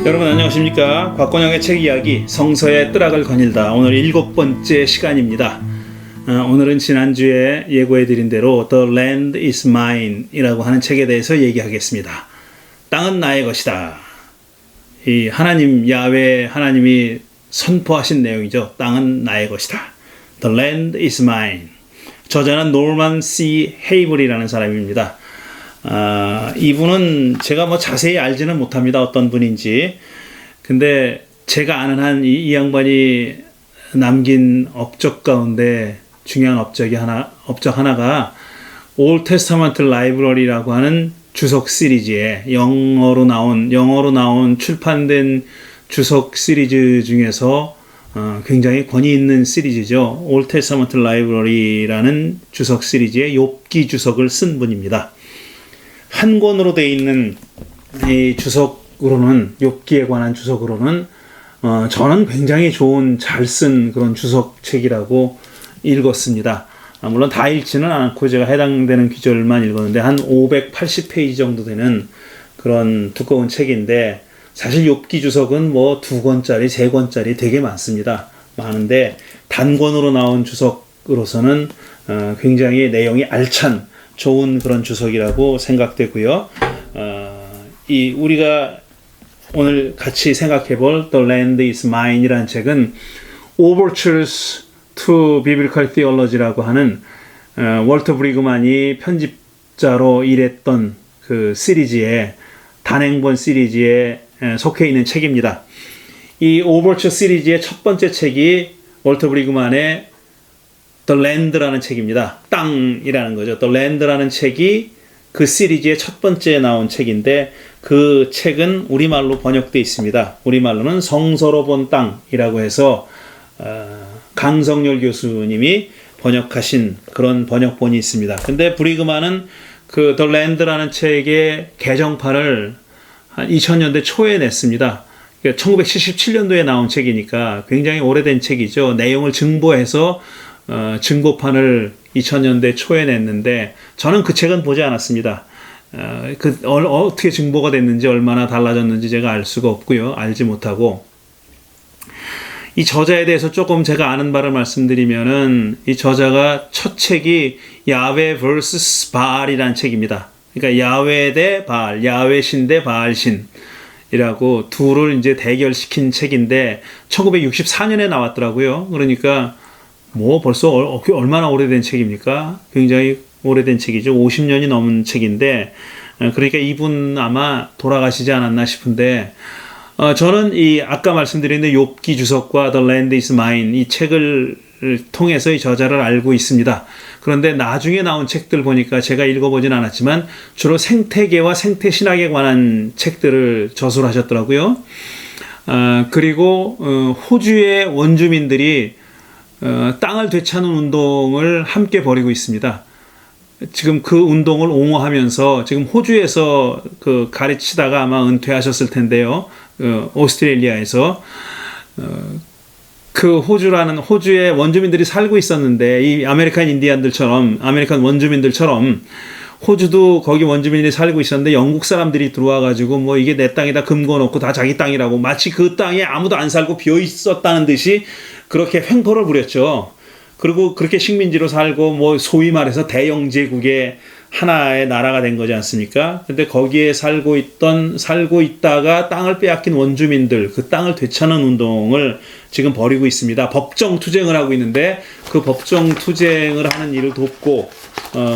여러분 안녕하십니까? 곽건영의 책 이야기 성서의 뜨락을 거닐다. 오늘 7번째 시간입니다. 오늘은 지난주에 예고해드린 대로 The Land is Mine 이라고 하는 책에 대해서 얘기하겠습니다. 땅은 나의 것이다. 이 하나님 야훼 하나님이 선포하신 내용이죠. 땅은 나의 것이다. The Land is Mine. 저자는 노만 C. 헤이블이라는 사람입니다. 이분은 제가 뭐 자세히 알지는 못합니다. 어떤 분인지. 근데 제가 아는 한 이 양반이 남긴 업적 가운데 중요한 업적 하나가 올 테스타먼트 라이브러리라고 하는 주석 시리즈에 영어로 나온 출판된 주석 시리즈 중에서 굉장히 권위 있는 시리즈죠. 올 테스타먼트 라이브러리라는 주석 시리즈의 욥기 주석을 쓴 분입니다. 한 권으로 되어 있는 이 주석으로는 욥기에 관한 주석으로는 저는 굉장히 좋은 잘 쓴 그런 주석책이라고 읽었습니다. 물론 다 읽지는 않고 제가 해당되는 구절만 읽었는데 한 580페이지 정도 되는 그런 두꺼운 책인데 사실 욥기 주석은 뭐 2권짜리, 3권짜리 되게 많습니다. 많은데 단권으로 나온 주석으로서는 굉장히 내용이 알찬 좋은 그런 주석이라고 생각되고요. 우리가 오늘 같이 생각해 볼 The Land is Mine 이라는 책은 Overtures to Biblical Theology라고 하는 월터 브리그만이 편집자로 일했던 그 시리즈의 단행본 시리즈에 속해 있는 책입니다. 이 Overture 시리즈의 첫 번째 책이 월터 브리그만의 The Land라는 책입니다. 땅이라는 거죠. The Land라는 책이 그 시리즈의 첫 번째 나온 책인데 그 책은 우리말로 번역되어 있습니다. 우리말로는 성서로 본 땅이라고 해서 강성열 교수님이 번역하신 그런 번역본이 있습니다. 근데 브리그만은 그 The Land라는 책의 개정판을 한 2000년대 초에 냈습니다. 1977년도에 나온 책이니까 굉장히 오래된 책이죠. 내용을 증보해서 증고판을 2000년대 초에 냈는데 저는 그 책은 보지 않았습니다. 어떻게 증보가 됐는지 얼마나 달라졌는지 제가 알 수가 없고요. 알지 못하고 이 저자에 대해서 조금 제가 아는 바를 말씀드리면은 이 저자가 첫 책이 야훼 vs 바알이라는 책입니다. 그러니까 야훼 대 바알, 야훼신 대 바알신이라고 둘을 이제 대결시킨 책인데 1964년에 나왔더라고요. 그러니까 뭐 벌써 얼마나 오래된 책입니까? 굉장히 오래된 책이죠. 50년이 넘은 책인데 그러니까 이분 아마 돌아가시지 않았나 싶은데 저는 이 아까 말씀드린 욥기 주석과 The Land is Mine 이 책을 통해서 이 저자를 알고 있습니다. 그런데 나중에 나온 책들 보니까 제가 읽어보진 않았지만 주로 생태계와 생태신학에 관한 책들을 저술하셨더라고요. 그리고 호주의 원주민들이 땅을 되찾는 운동을 함께 벌이고 있습니다. 지금 그 운동을 옹호하면서 지금 호주에서 가르치다가 아마 은퇴하셨을 텐데요. 오스트레일리아에서 그 호주의 원주민들이 살고 있었는데 이 아메리칸 원주민들처럼 호주도 거기 원주민들이 살고 있었는데 영국 사람들이 들어와가지고 뭐 이게 내 땅이다 금고놓고 다 자기 땅이라고 마치 그 땅에 아무도 안 살고 비어 있었다는 듯이 그렇게 횡포를 부렸죠. 그리고 그렇게 식민지로 살고 뭐 소위 말해서 대영 제국의 하나의 나라가 된 거지 않습니까? 근데 거기에 살고 있다가 땅을 빼앗긴 원주민들 그 땅을 되찾는 운동을 지금 벌이고 있습니다. 법정 투쟁을 하고 있는데 그 법정 투쟁을 하는 일을 돕고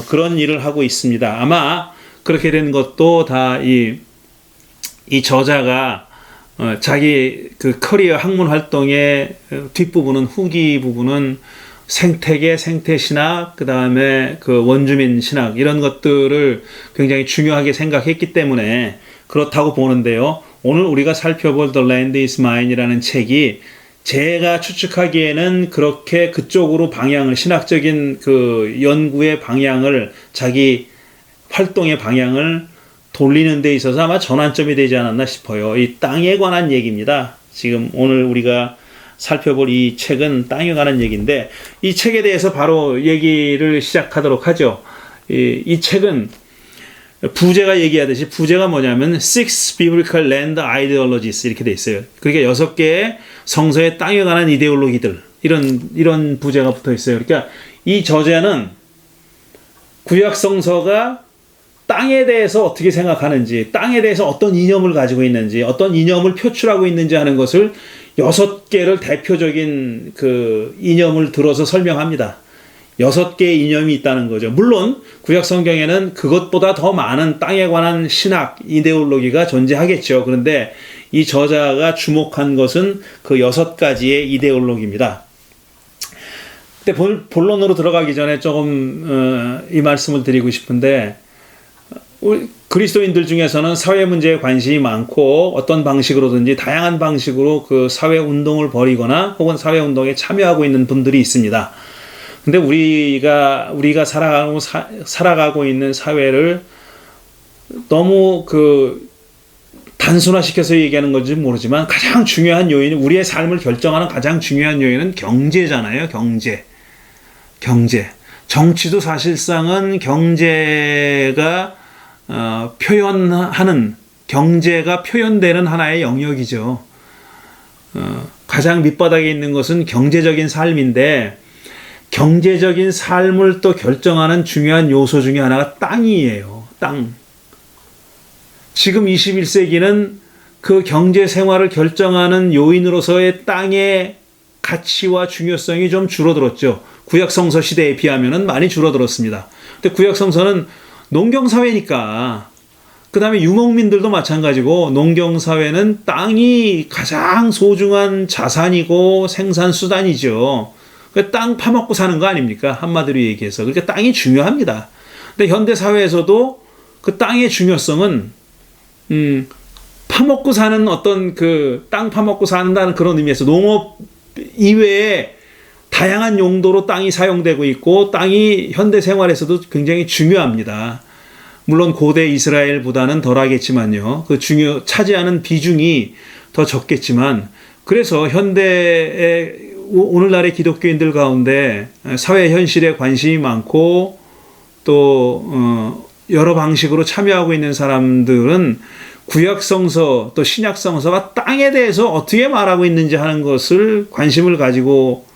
그런 일을 하고 있습니다. 아마 그렇게 된 것도 다 이 저자가 자기 그 커리어 학문 활동의 뒷부분은 후기 부분은 생태계, 생태신학, 그 다음에 그 원주민 신학 이런 것들을 굉장히 중요하게 생각했기 때문에 그렇다고 보는데요. 오늘 우리가 살펴볼 The Land is Mine이라는 책이 제가 추측하기에는 그렇게 그쪽으로 신학적인 그 연구의 방향을 자기 활동의 방향을 돌리는 데 있어서 아마 전환점이 되지 않았나 싶어요. 이 땅에 관한 얘기입니다. 지금 오늘 우리가 살펴볼 이 책은 땅에 관한 얘기인데 이 책에 대해서 바로 얘기를 시작하도록 하죠. 이 책은 부제가 얘기하듯이 부제가 뭐냐면 Six Biblical Land Ideologies 이렇게 돼 있어요. 그러니까 6개의 성서의 땅에 관한 이데올로기들 이런 부제가 붙어 있어요. 그러니까 이 저자는 구약 성서가 땅에 대해서 어떻게 생각하는지, 땅에 대해서 어떤 이념을 가지고 있는지, 어떤 이념을 표출하고 있는지 하는 것을 6개를 대표적인 그 이념을 들어서 설명합니다. 6개의 이념이 있다는 거죠. 물론 구약 성경에는 그것보다 더 많은 땅에 관한 신학, 이데올로기가 존재하겠죠. 그런데 이 저자가 주목한 것은 그 6가지의 이데올로기입니다. 근데 본론으로 들어가기 전에 조금 이 말씀을 드리고 싶은데, 그리스도인들 중에서는 사회 문제에 관심이 많고 어떤 방식으로든지 다양한 방식으로 그 사회 운동을 벌이거나 혹은 사회 운동에 참여하고 있는 분들이 있습니다. 근데 우리가 살아가고 있는 사회를 너무 그 단순화시켜서 얘기하는 건지 모르지만 가장 중요한 요인은, 우리의 삶을 결정하는 가장 중요한 요인은 경제잖아요. 경제. 정치도 사실상은 경제가 표현하는, 경제가 표현되는 하나의 영역이죠. 가장 밑바닥에 있는 것은 경제적인 삶인데, 경제적인 삶을 또 결정하는 중요한 요소 중에 하나가 땅이에요. 땅. 지금 21세기는 그 경제 생활을 결정하는 요인으로서의 땅의 가치와 중요성이 좀 줄어들었죠. 구약성서 시대에 비하면 많이 줄어들었습니다. 근데 구약성서는 농경사회니까, 그 다음에 유목민들도 마찬가지고 농경사회는 땅이 가장 소중한 자산이고 생산수단이죠. 땅 파먹고 사는 거 아닙니까? 한마디로 얘기해서. 그러니까 땅이 중요합니다. 근데 현대사회에서도 그 땅의 중요성은 파먹고 사는 어떤 그 땅 파먹고 산다는 그런 의미에서 농업 이외에 다양한 용도로 땅이 사용되고 있고, 땅이 현대 생활에서도 굉장히 중요합니다. 물론 고대 이스라엘보다는 덜하겠지만요. 그 차지하는 비중이 더 적겠지만, 그래서 현대의 오늘날의 기독교인들 가운데 사회 현실에 관심이 많고 또 여러 방식으로 참여하고 있는 사람들은 구약성서 또 신약성서가 땅에 대해서 어떻게 말하고 있는지 하는 것을 관심을 가지고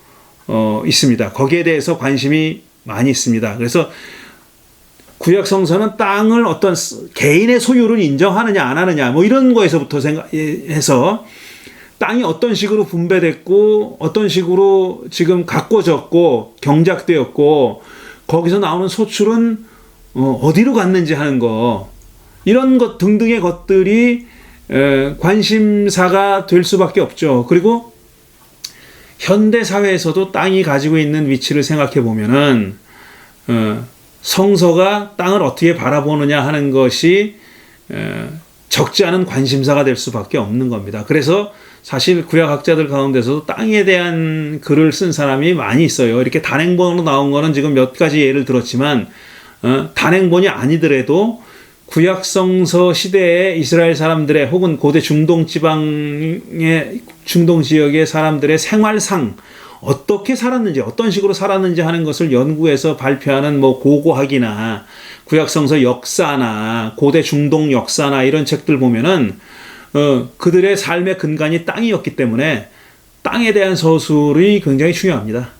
있습니다. 거기에 대해서 관심이 많이 있습니다. 그래서 구약성서는 땅을 어떤 개인의 소유를 인정하느냐 안 하느냐 뭐 이런 거에서부터 해서 땅이 어떤 식으로 분배됐고 어떤 식으로 지금 가꿔졌고 경작되었고 거기서 나오는 소출은 어디로 갔는지 하는 거, 이런 것 등등의 것들이 관심사가 될 수밖에 없죠. 그리고 현대 사회에서도 땅이 가지고 있는 위치를 생각해 보면은 성서가 땅을 어떻게 바라보느냐 하는 것이 적지 않은 관심사가 될 수밖에 없는 겁니다. 그래서 사실 구약학자들 가운데서도 땅에 대한 글을 쓴 사람이 많이 있어요. 이렇게 단행본으로 나온 거는 지금 몇 가지 예를 들었지만 단행본이 아니더라도 구약성서 시대에 이스라엘 사람들의 혹은 고대 중동 지방의 중동 지역의 사람들의 생활상 어떻게 살았는지, 어떤 식으로 살았는지 하는 것을 연구해서 발표하는 뭐 고고학이나 구약성서 역사나 고대 중동 역사나 이런 책들 보면은 그들의 삶의 근간이 땅이었기 때문에 땅에 대한 서술이 굉장히 중요합니다.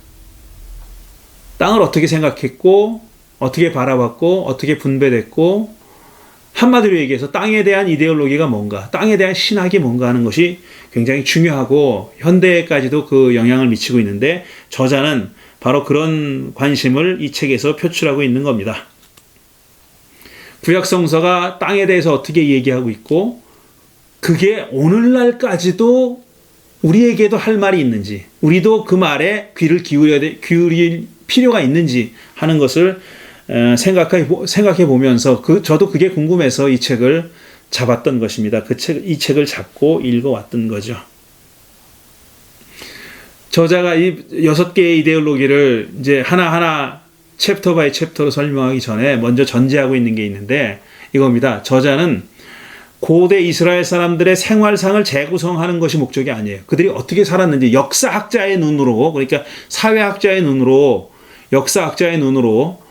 땅을 어떻게 생각했고 어떻게 바라봤고 어떻게 분배됐고, 한마디로 얘기해서 땅에 대한 이데올로기가 뭔가, 땅에 대한 신학이 뭔가 하는 것이 굉장히 중요하고 현대까지도 그 영향을 미치고 있는데, 저자는 바로 그런 관심을 이 책에서 표출하고 있는 겁니다. 구약성서가 땅에 대해서 어떻게 얘기하고 있고 그게 오늘날까지도 우리에게도 할 말이 있는지, 우리도 그 말에 귀를 기울일 필요가 있는지 하는 것을 생각해 보면서 저도 그게 궁금해서 이 책을 잡았던 것입니다. 이 책을 잡고 읽어왔던 거죠. 저자가 이 6개의 이데올로기를 이제 하나하나 챕터 바이 챕터로 설명하기 전에 먼저 전제하고 있는 게 있는데 이겁니다. 저자는 고대 이스라엘 사람들의 생활상을 재구성하는 것이 목적이 아니에요. 그들이 어떻게 살았는지 역사학자의 눈으로, 그러니까 사회학자의 눈으로, 역사학자의 눈으로,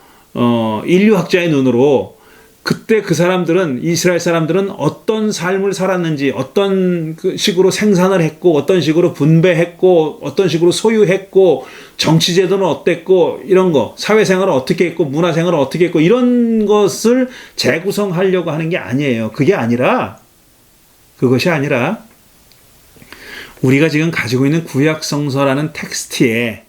인류학자의 눈으로 그때 그 사람들은, 이스라엘 사람들은 어떤 삶을 살았는지, 어떤 식으로 생산을 했고, 어떤 식으로 분배했고, 어떤 식으로 소유했고, 정치제도는 어땠고, 이런 거, 사회생활을 어떻게 했고, 문화생활을 어떻게 했고, 이런 것을 재구성하려고 하는 게 아니에요. 그것이 아니라, 우리가 지금 가지고 있는 구약성서라는 텍스트에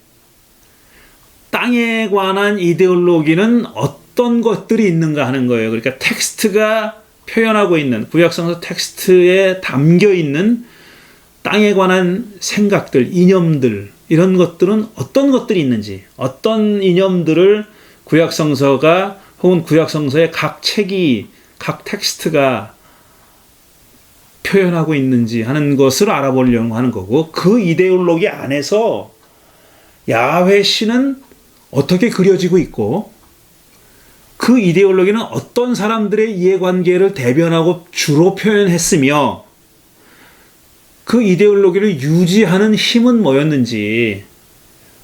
땅에 관한 이데올로기는 어떤 것들이 있는가 하는 거예요. 그러니까 텍스트가 표현하고 있는, 구약성서 텍스트에 담겨 있는 땅에 관한 생각들, 이념들, 이런 것들은 어떤 것들이 있는지, 어떤 이념들을 구약성서가 혹은 구약성서의 각 책이, 각 텍스트가 표현하고 있는지 하는 것을 알아보려고 하는 거고, 그 이데올로기 안에서 야훼 신은 어떻게 그려지고 있고, 그 이데올로기는 어떤 사람들의 이해관계를 대변하고 주로 표현했으며, 그 이데올로기를 유지하는 힘은 뭐였는지,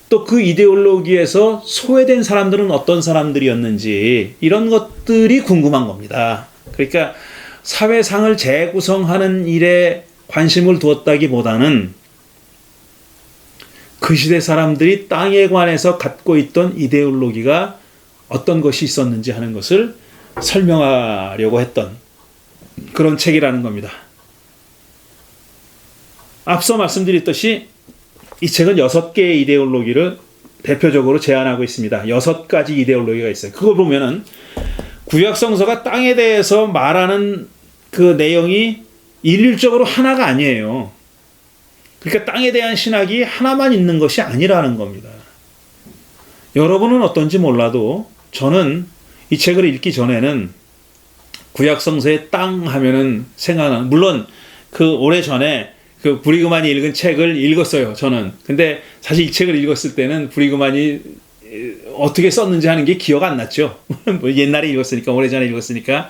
또 그 이데올로기에서 소외된 사람들은 어떤 사람들이었는지, 이런 것들이 궁금한 겁니다. 그러니까 사회상을 재구성하는 일에 관심을 두었다기보다는 그 시대 사람들이 땅에 관해서 갖고 있던 이데올로기가 어떤 것이 있었는지 하는 것을 설명하려고 했던 그런 책이라는 겁니다. 앞서 말씀드렸듯이 이 책은 6개의 이데올로기를 대표적으로 제안하고 있습니다. 6가지 이데올로기가 있어요. 그걸 보면은 구약성서가 땅에 대해서 말하는 그 내용이 일률적으로 하나가 아니에요. 그러니까 땅에 대한 신학이 하나만 있는 것이 아니라는 겁니다. 여러분은 어떤지 몰라도 저는 이 책을 읽기 전에는 구약성서의 땅 하면은 생각나는, 물론 그 오래전에 그 브리그만이 읽은 책을 읽었어요, 저는. 근데 사실 이 책을 읽었을 때는 브리그만이 어떻게 썼는지 하는 게 기억 안 났죠. 뭐 옛날에 읽었으니까, 오래전에 읽었으니까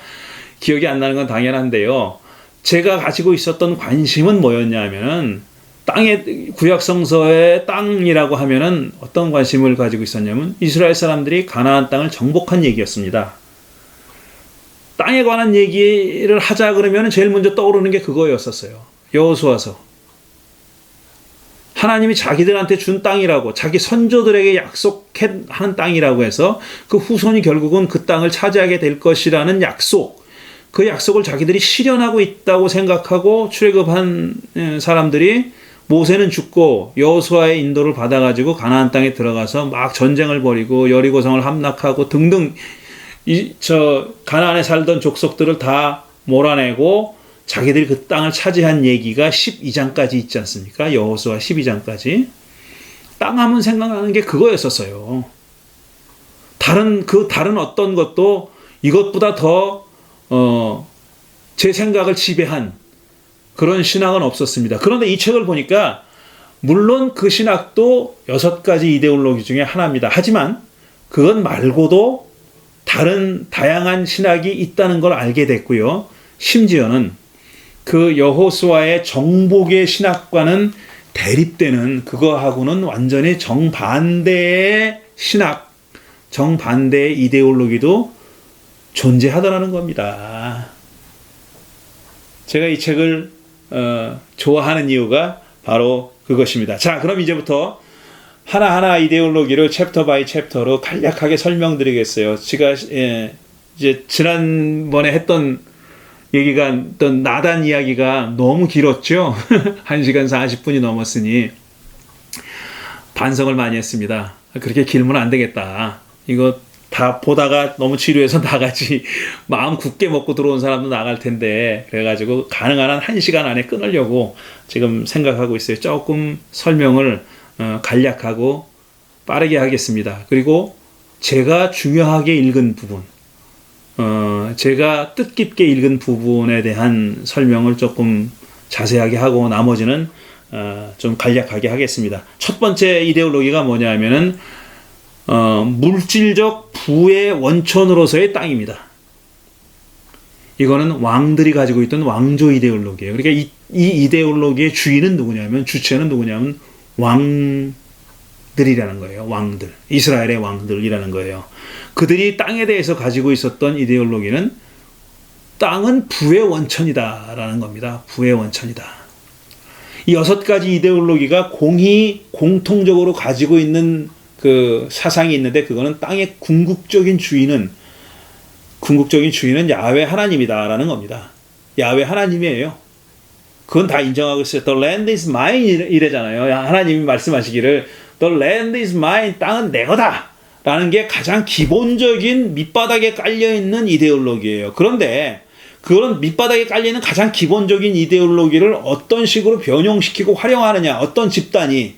기억이 안 나는 건 당연한데요. 제가 가지고 있었던 관심은 뭐였냐면은, 땅의, 구약성서의 땅이라고 하면은 어떤 관심을 가지고 있었냐면, 이스라엘 사람들이 가나안 땅을 정복한 얘기였습니다. 땅에 관한 얘기를 하자 그러면 제일 먼저 떠오르는 게 그거였었어요. 여호수아서. 하나님이 자기들한테 준 땅이라고, 자기 선조들에게 약속한 땅이라고 해서 그 후손이 결국은 그 땅을 차지하게 될 것이라는 약속, 그 약속을 자기들이 실현하고 있다고 생각하고 출애굽한 사람들이, 모세는 죽고 여호수아의 인도를 받아가지고 가나안 땅에 들어가서 막 전쟁을 벌이고 여리고성을 함락하고 등등, 가나안에 살던 족속들을 다 몰아내고 자기들이 그 땅을 차지한 얘기가 12장까지 있지 않습니까? 여호수아 12장까지. 땅 하면 생각나는 게 그거였었어요. 다른 어떤 것도 이것보다 더 제 생각을 지배한 그런 신학은 없었습니다. 그런데 이 책을 보니까 물론 그 신학도 6가지 이데올로기 중에 하나입니다. 하지만 그것 말고도 다른 다양한 신학이 있다는 걸 알게 됐고요. 심지어는 그 여호수아의 정복의 신학과는 대립되는, 그거하고는 완전히 정반대의 신학, 정반대의 이데올로기도 존재하더라는 겁니다. 제가 이 책을 좋아하는 이유가 바로 그것입니다. 자, 그럼 이제부터 하나하나 이데올로기를 챕터 바이 챕터로 간략하게 설명드리겠어요. 제가 이제 지난번에 했던 얘기가, 어떤 나단 이야기가 너무 길었죠. 1시간 40분이 넘었으니 반성을 많이 했습니다. 그렇게 길면 안 되겠다. 이거 다 보다가 너무 지루해서 나가지, 마음 굳게 먹고 들어온 사람도 나갈 텐데, 그래가지고 가능한 한 1시간 안에 끊으려고 지금 생각하고 있어요. 조금 설명을 간략하고 빠르게 하겠습니다. 그리고 제가 중요하게 읽은 부분, 제가 뜻깊게 읽은 부분에 대한 설명을 조금 자세하게 하고 나머지는 좀 간략하게 하겠습니다. 첫 번째 이데올로기가 뭐냐 하면은 물질적 부의 원천으로서의 땅입니다. 이거는 왕들이 가지고 있던 왕조 이데올로기예요. 그러니까 이 이데올로기의 주인은 누구냐면, 주체는 누구냐면 왕들이라는 거예요. 왕들, 이스라엘의 왕들이라는 거예요. 그들이 땅에 대해서 가지고 있었던 이데올로기는 땅은 부의 원천이다라는 겁니다. 부의 원천이다. 이 6가지 이데올로기가 공통적으로 가지고 있는 그 사상이 있는데, 그거는 땅의 궁극적인 주인은 야훼 하나님이다라는 겁니다. 야훼 하나님이에요. 그건 다 인정하고 있어요. The land is mine 이래잖아요. 하나님이 말씀하시기를 The land is mine, 땅은 내 거다 라는 게 가장 기본적인 밑바닥에 깔려있는 이데올로기예요. 그런데 그런 밑바닥에 깔리는 가장 기본적인 이데올로기를 어떤 식으로 변형시키고 활용하느냐, 어떤 집단이,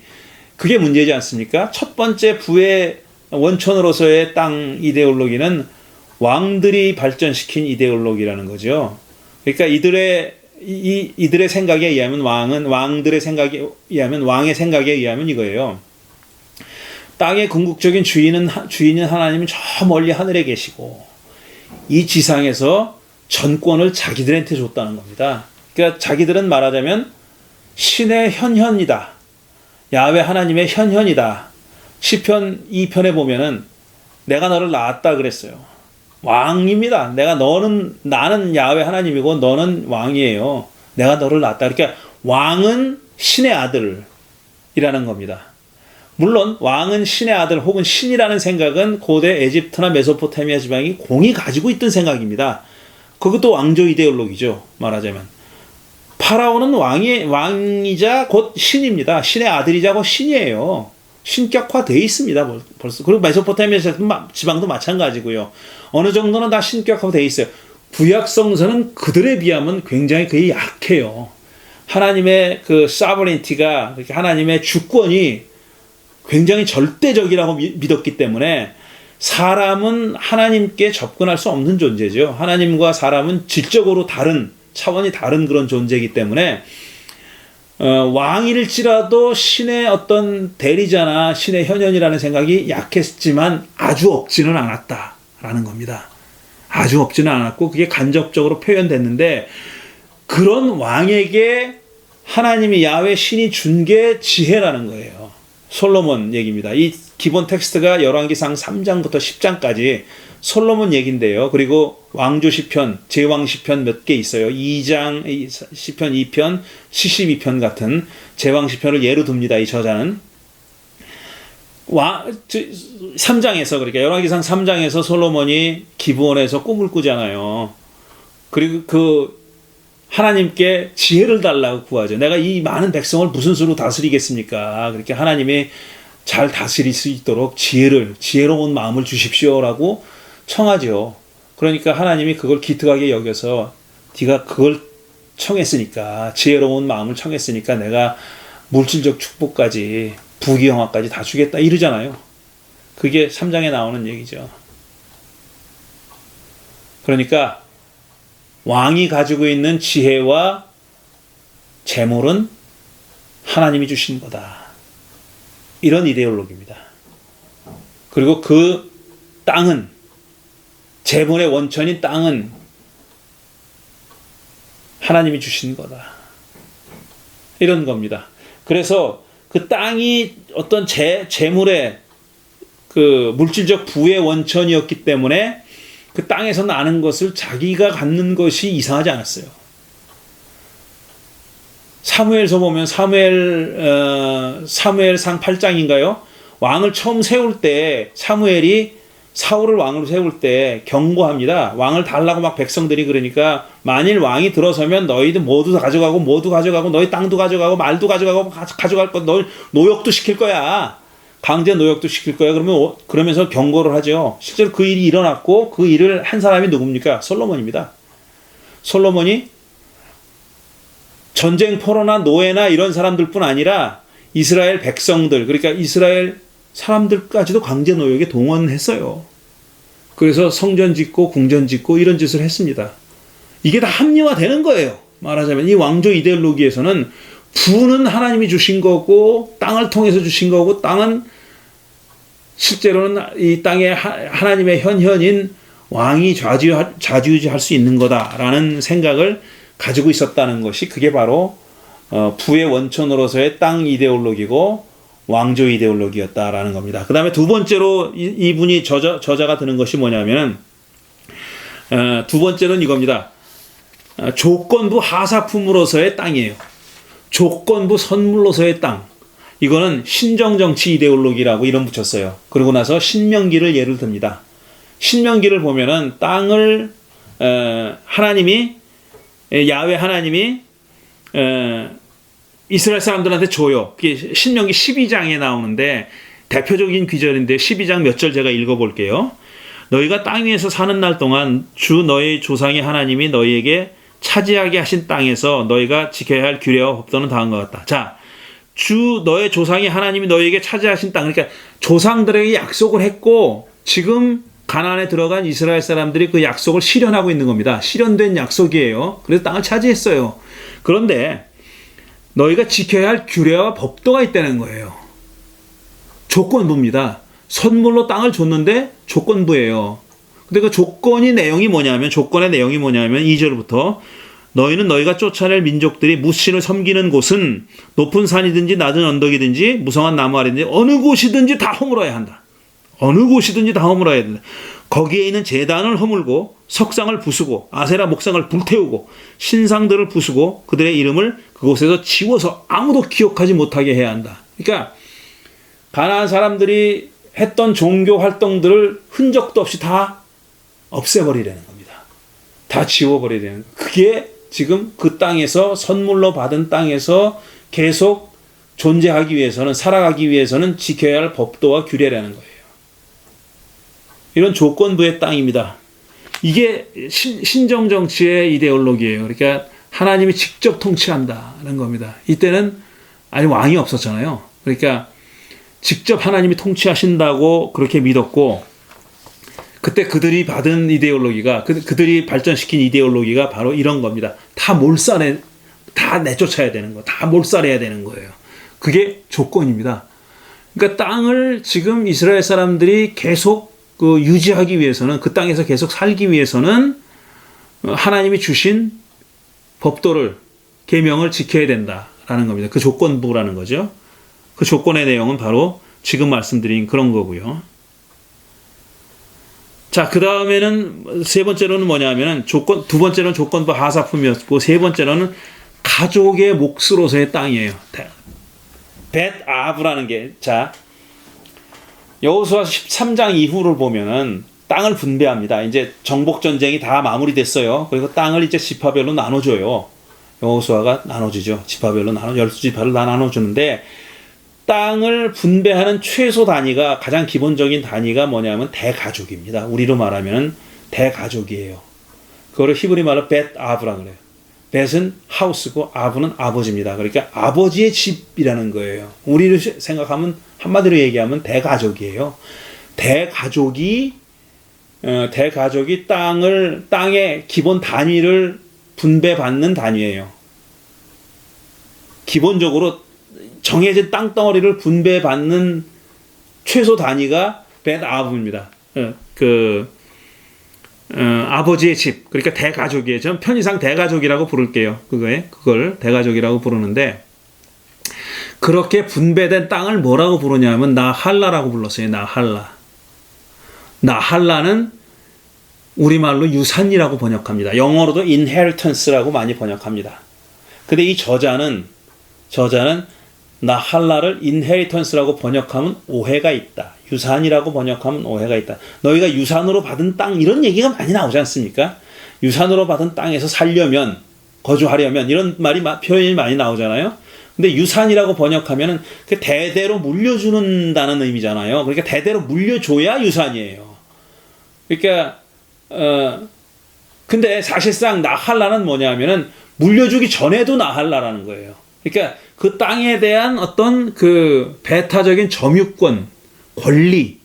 그게 문제지 않습니까? 첫 번째 부의 원천으로서의 땅 이데올로기는 왕들이 발전시킨 이데올로기라는 거죠. 그러니까 이들의 생각에 의하면 왕의 생각에 의하면 이거예요. 땅의 궁극적인 주인인 하나님은 저 멀리 하늘에 계시고 이 지상에서 전권을 자기들한테 줬다는 겁니다. 그러니까 자기들은 말하자면 신의 현현이다. 야훼 하나님의 현현이다. 시편 2편에 보면은 내가 너를 낳았다 그랬어요. 왕입니다. 나는 야훼 하나님이고 너는 왕이에요. 내가 너를 낳았다. 그러니까 왕은 신의 아들이라는 겁니다. 물론 왕은 신의 아들 혹은 신이라는 생각은 고대 에집트나 메소포타미아 지방이 공이 가지고 있던 생각입니다. 그것도 왕조 이데올로기죠. 말하자면 파라오는 왕이자 곧 신입니다. 신의 아들이자 곧 신이에요. 신격화되어 있습니다. 벌써. 그리고 메소포타미아 지방도 마찬가지고요. 어느 정도는 다 신격화되어 있어요. 구약 성서는 그들에 비하면 굉장히 그게 약해요. 하나님의 그 sovereignty가, 하나님의 주권이 굉장히 절대적이라고 믿었기 때문에 사람은 하나님께 접근할 수 없는 존재죠. 하나님과 사람은 질적으로 차원이 다른 그런 존재이기 때문에 왕일지라도 신의 어떤 대리자나 신의 현현이라는 생각이 약했지만 아주 없지는 않았다라는 겁니다. 아주 없지는 않았고 그게 간접적으로 표현됐는데, 그런 왕에게 하나님이 야훼 신이 준 게 지혜라는 거예요. 솔로몬 얘기입니다. 이 기본 텍스트가 열왕기상 3장부터 10장까지 솔로몬 얘기인데요. 그리고 왕조 시편, 제왕 시편 몇 개 있어요. 2장, 시편 2편, 72편 같은 제왕 시편을 예로 듭니다. 이 저자는 3장에서, 그러니까 열왕기상 3장에서 솔로몬이 기브온에서 꿈을 꾸잖아요. 그리고 그 하나님께 지혜를 달라고 구하죠. 내가 이 많은 백성을 무슨 수로 다스리겠습니까? 그렇게 하나님이 잘 다스릴 수 있도록 지혜로운 마음을 주십시오라고 청하죠. 그러니까 하나님이 그걸 기특하게 여겨서 네가 그걸 청했으니까, 지혜로운 마음을 청했으니까 내가 물질적 축복까지, 부귀영화까지 다 주겠다 이러잖아요. 그게 3장에 나오는 얘기죠. 그러니까 왕이 가지고 있는 지혜와 재물은 하나님이 주신 거다. 이런 이데올로기입니다. 그리고 그 땅은, 재물의 원천인 땅은 하나님이 주신 거다. 이런 겁니다. 그래서 그 땅이 어떤 재물의 그 물질적 부의 원천이었기 때문에 그 땅에서 나는 것을 자기가 갖는 것이 이상하지 않았어요. 사무엘서 보면 사무엘상 8장인가요? 왕을 처음 세울 때 사무엘이 사울을 왕으로 세울 때 경고합니다. 왕을 달라고 막 백성들이 그러니까 만일 왕이 들어서면 너희들 모두 가져가고 너희 땅도 가져가고 말도 가져가고 가져갈 것, 너 노역도 시킬 거야. 강제 노역도 시킬 거야. 그러면서 경고를 하죠. 실제로 그 일이 일어났고 그 일을 한 사람이 누굽니까? 솔로몬입니다. 솔로몬이 전쟁 포로나 노예나 이런 사람들뿐 아니라 이스라엘 백성들, 그러니까 이스라엘 사람들까지도 강제 노역에 동원했어요. 그래서 성전 짓고 궁전 짓고 이런 짓을 했습니다. 이게 다 합리화되는 거예요. 말하자면 이 왕조 이데올로기에서는 부는 하나님이 주신 거고 땅을 통해서 주신 거고 땅은 실제로는 이 땅에 하나님의 현현인 왕이 좌지우지할 수 있는 거다라는 생각을 가지고 있었다는 것이, 그게 바로 부의 원천으로서의 땅 이데올로기고 왕조 이데올로기였다라는 겁니다. 그 다음에 두 번째로 이분이 저자가 드는 것이 뭐냐면 두 번째는 이겁니다. 조건부 하사품으로서의 땅이에요. 조건부 선물로서의 땅. 이거는 신정정치 이데올로기라고 이름 붙였어요. 그러고 나서 신명기를 예를 듭니다. 신명기를 보면은 땅을 하나님이 야훼 하나님이 이스라엘 사람들한테 줘요. 그게 신명기 12장에 나오는데 대표적인 귀절인데 12장 몇 절 제가 읽어볼게요. 너희가 땅 위에서 사는 날 동안 주 너희 조상의 하나님이 너희에게 차지하게 하신 땅에서 너희가 지켜야 할 규례와 법도는 다음과 같다. 자, 주 너의 조상의 하나님이 너희에게 차지하신 땅, 그러니까 조상들에게 약속을 했고 지금 가나안에 들어간 이스라엘 사람들이 그 약속을 실현하고 있는 겁니다. 실현된 약속이에요. 그래서 땅을 차지했어요. 그런데 너희가 지켜야 할 규례와 법도가 있다는 거예요. 조건부입니다. 선물로 땅을 줬는데 조건부예요. 근데 그 조건의 내용이 뭐냐면 2절부터 너희는 너희가 쫓아낼 민족들이 무신을 섬기는 곳은 높은 산이든지 낮은 언덕이든지 무성한 나무 아래든지 어느 곳이든지 다 허물어야 한다. 어느 곳이든지 다 허물어야 된다. 거기에 있는 제단을 허물고 석상을 부수고 아세라 목상을 불태우고 신상들을 부수고 그들의 이름을 그곳에서 지워서 아무도 기억하지 못하게 해야 한다. 그러니까 가나안 사람들이 했던 종교 활동들을 흔적도 없이 다 없애버리려는 겁니다. 다 지워버리려는 거예요. 그게 지금 그 땅에서 선물로 받은 땅에서 계속 존재하기 위해서는 살아가기 위해서는 지켜야 할 법도와 규례라는 거예요. 이런 조건부의 땅입니다. 이게 신정정치의 이데올로기예요. 그러니까 하나님이 직접 통치한다는 겁니다. 이때는 아직 왕이 없었잖아요. 그러니까 직접 하나님이 통치하신다고 그렇게 믿었고 그때 그들이 받은 이데올로기가 그들이 발전시킨 이데올로기가 바로 이런 겁니다. 다 내쫓아야 되는 거, 다 몰살해야 되는 거예요. 그게 조건입니다. 그러니까 땅을 지금 이스라엘 사람들이 계속 유지하기 위해서는 그 땅에서 계속 살기 위해서는 하나님이 주신 법도를 계명을 지켜야 된다라는 겁니다. 그 조건부라는 거죠. 그 조건의 내용은 바로 지금 말씀드린 그런 거고요. 자, 그 다음에는 세 번째로는 뭐냐면은 두 번째로는 조건부 하사품이었고 세 번째로는 가족의 몫으로서의 땅이에요. 벳 아브라는 게, 자, 여호수아 13장 이후를 보면은 땅을 분배합니다. 이제 정복 전쟁이 다 마무리됐어요. 그리고 땅을 이제 지파별로 나눠줘요. 여호수아가 나눠주죠. 지파별로 12지파를 다 나눠주는데 땅을 분배하는 최소 단위가 가장 기본적인 단위가 뭐냐면 대가족입니다. 우리로 말하면 대가족이에요. 그거를 히브리 말로 벳 아브라 그래요. 벳은 하우스고 아브는 아버지입니다. 그러니까 아버지의 집이라는 거예요. 우리를 생각하면 한마디로 얘기하면 대가족이에요. 대가족이 땅의 기본 단위를 분배받는 단위예요. 기본적으로 정해진 땅덩어리를 분배받는 최소 단위가 벳 아브입니다. 아버지의 집, 그러니까 대가족이에요. 저는 편의상 대가족이라고 부를게요. 그걸 대가족이라고 부르는데 그렇게 분배된 땅을 뭐라고 부르냐면 나할라라고 불렀어요. 나할라는 우리말로 유산이라고 번역합니다. 영어로도 inheritance라고 많이 번역합니다. 근데 이 저자는 나할라를 inheritance라고 번역하면 오해가 있다. 유산이라고 번역하면 오해가 있다. 너희가 유산으로 받은 땅 이런 얘기가 많이 나오지 않습니까? 유산으로 받은 땅에서 살려면 거주하려면 이런 표현이 많이 나오잖아요. 근데 유산이라고 번역하면은 그 대대로 물려주는다는 의미잖아요. 그러니까 대대로 물려줘야 유산이에요. 그러니까 근데 사실상 나할라는 뭐냐면은 물려주기 전에도 나할라라는 거예요. 그러니까 그 땅에 대한 어떤 그 배타적인 점유권, 권리,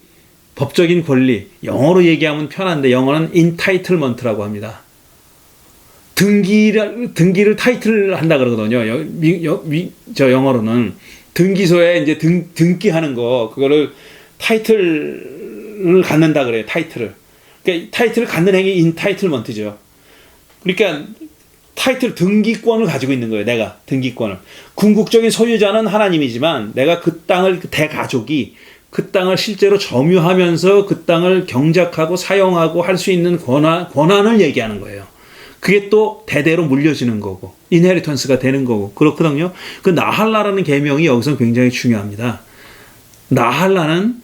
법적인 권리, 영어로 얘기하면 편한데 영어는 entitlement라고 합니다. 등기를 타이틀 한다 그러거든요. 영어로는 등기소에 이제 등기하는 거, 그거를 타이틀을 갖는다 그래요. 타이틀을. 그러니까 타이틀을 갖는 행위 entitlement죠. 그러니까 타이틀 등기권을 가지고 있는 거예요. 내가 등기권을. 궁극적인 소유자는 하나님이지만 내가 그 땅을 대가족이 그 땅을 실제로 점유하면서 그 땅을 경작하고 사용하고 할 수 있는 권한을 얘기하는 거예요. 그게 또 대대로 물려지는 거고 인헤리턴스가 되는 거고 그렇거든요. 그 나할라라는 계명이 여기서 굉장히 중요합니다. 나할라는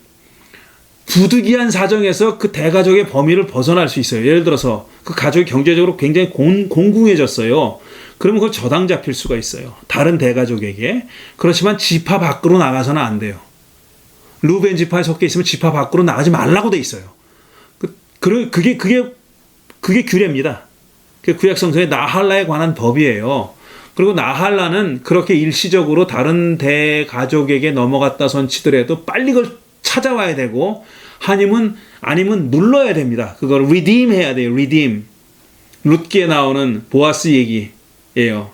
부득이한 사정에서 그 대가족의 범위를 벗어날 수 있어요. 예를 들어서 그 가족이 경제적으로 굉장히 공궁해졌어요. 그러면 그걸 저당 잡힐 수가 있어요. 다른 대가족에게. 그렇지만 지파 밖으로 나가서는 안 돼요. 루벤 지파에 속해 있으면 지파 밖으로 나가지 말라고 돼 있어요. 그게 규례입니다. 그 구약성서의 나할라에 관한 법이에요. 그리고 나할라는 그렇게 일시적으로 다른 대가족에게 넘어갔다 손 치더라도 빨리 그걸 찾아와야 되고 아니면 눌러야 됩니다. 그걸 redeem 해야 돼요. redeem. 룻기에 나오는 보아스 얘기예요.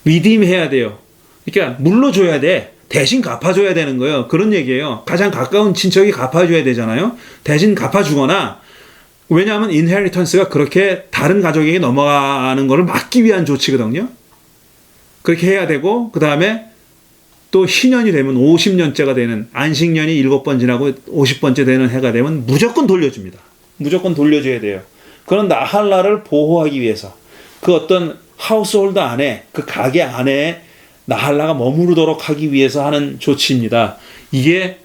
redeem 해야 돼요. 그러니까 물러줘야 돼. 대신 갚아줘야 되는 거예요. 그런 얘기예요. 가장 가까운 친척이 갚아줘야 되잖아요. 대신 갚아주거나 왜냐하면 인헤리턴스가 그렇게 다른 가족에게 넘어가는 것을 막기 위한 조치거든요. 그렇게 해야 되고 그 다음에 또 신년이 되면 50년째가 되는 안식년이 7번 지나고 50번째 되는 해가 되면 무조건 돌려줍니다. 무조건 돌려줘야 돼요. 그런 나할라를 보호하기 위해서 그 어떤 하우스홀드 안에 그 가게 안에 나할라가 머무르도록 하기 위해서 하는 조치입니다. 이게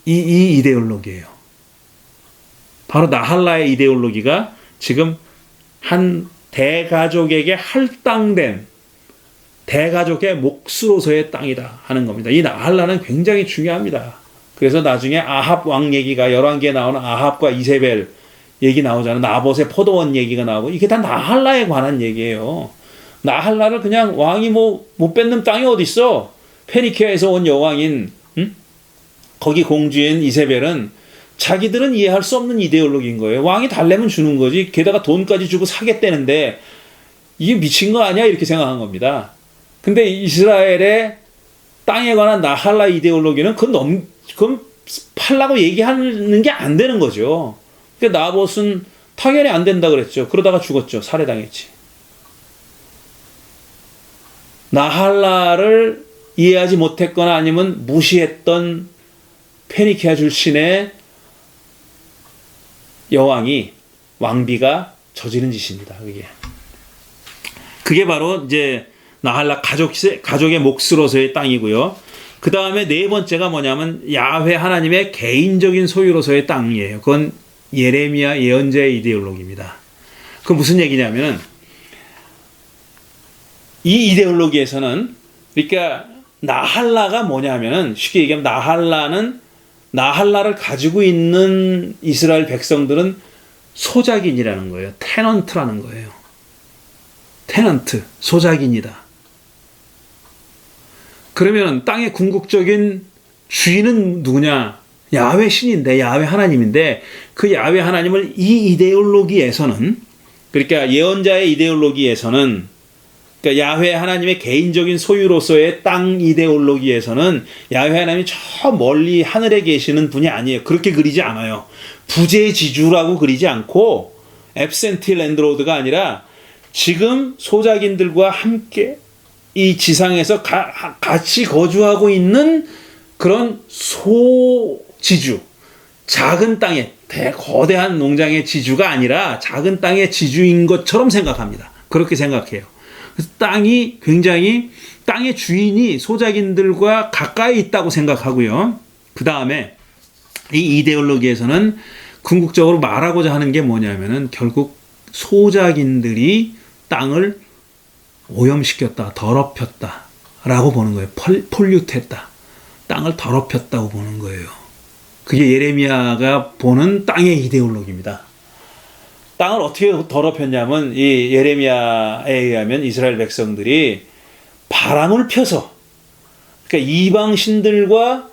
이 이데올로기예요. 바로 나할라의 이데올로기가 지금 한 대가족에게 할당된 대가족의 몫으로서의 땅이다 하는 겁니다. 이 나할라는 굉장히 중요합니다. 그래서 나중에 아합 왕 얘기가 열왕기에 나오는 아합과 이세벨 얘기 나오잖아요. 나봇의 포도원 얘기가 나오고 이게 다 나할라에 관한 얘기예요. 나할라를 그냥 왕이 못 뺏는 땅이 어디 있어? 페니키아에서 온 여왕인 거기 공주인 이세벨은 자기들은 이해할 수 없는 이데올로기인 거예요. 왕이 달래면 주는 거지. 게다가 돈까지 주고 사겠다는데 이게 미친 거 아니야? 이렇게 생각한 겁니다. 근데 이스라엘의 땅에 관한 나할라 이데올로기는 그건 팔라고 얘기하는 게 안 되는 거죠. 그러니까 나봇은 당연히 안 된다 그랬죠. 그러다가 죽었죠. 살해당했지. 나할라를 이해하지 못했거나 아니면 무시했던 페니키아 출신의 여왕이 왕비가 저지른 짓입니다. 그게 바로 이제 나할라 가족의 몫으로서의 땅이고요. 그 다음에 네 번째가 뭐냐면 야훼 하나님의 개인적인 소유로서의 땅이에요. 그건 예레미야 예언자의 이데올로기입니다. 그건 무슨 얘기냐면은 이 이데올로기에서는 그러니까 나할라가 뭐냐면은 쉽게 얘기하면 나할라를 가지고 있는 이스라엘 백성들은 소작인이라는 거예요. 테넌트라는 거예요. 테넌트, 소작인이다. 그러면 땅의 궁극적인 주인은 누구냐? 야훼 신인데, 야훼 하나님인데 그 야훼 하나님을 이 이데올로기에서는 그러니까 예언자의 이데올로기에서는 그러니까 야훼 하나님의 개인적인 소유로서의 땅 이데올로기에서는 야훼 하나님이 저 멀리 하늘에 계시는 분이 아니에요. 그렇게 그리지 않아요. 부재지주라고 그리지 않고 앱센티 랜드로드가 아니라 지금 소작인들과 함께 이 지상에서 같이 거주하고 있는 그런 소지주, 작은 땅의 거대한 농장의 지주가 아니라 작은 땅의 지주인 것처럼 생각합니다. 그렇게 생각해요. 그래서 땅이 굉장히 땅의 주인이 소작인들과 가까이 있다고 생각하고요. 그 다음에 이 이데올로기에서는 궁극적으로 말하고자 하는 게 뭐냐면은 결국 소작인들이 땅을 오염시켰다, 더럽혔다 라고 보는 거예요. 폴류트했다. 땅을 더럽혔다고 보는 거예요. 그게 예레미야가 보는 땅의 이데올로기입니다. 땅을 어떻게 더럽혔냐면 이 예레미야에 의하면 이스라엘 백성들이 바람을 펴서 그러니까 이방 신들과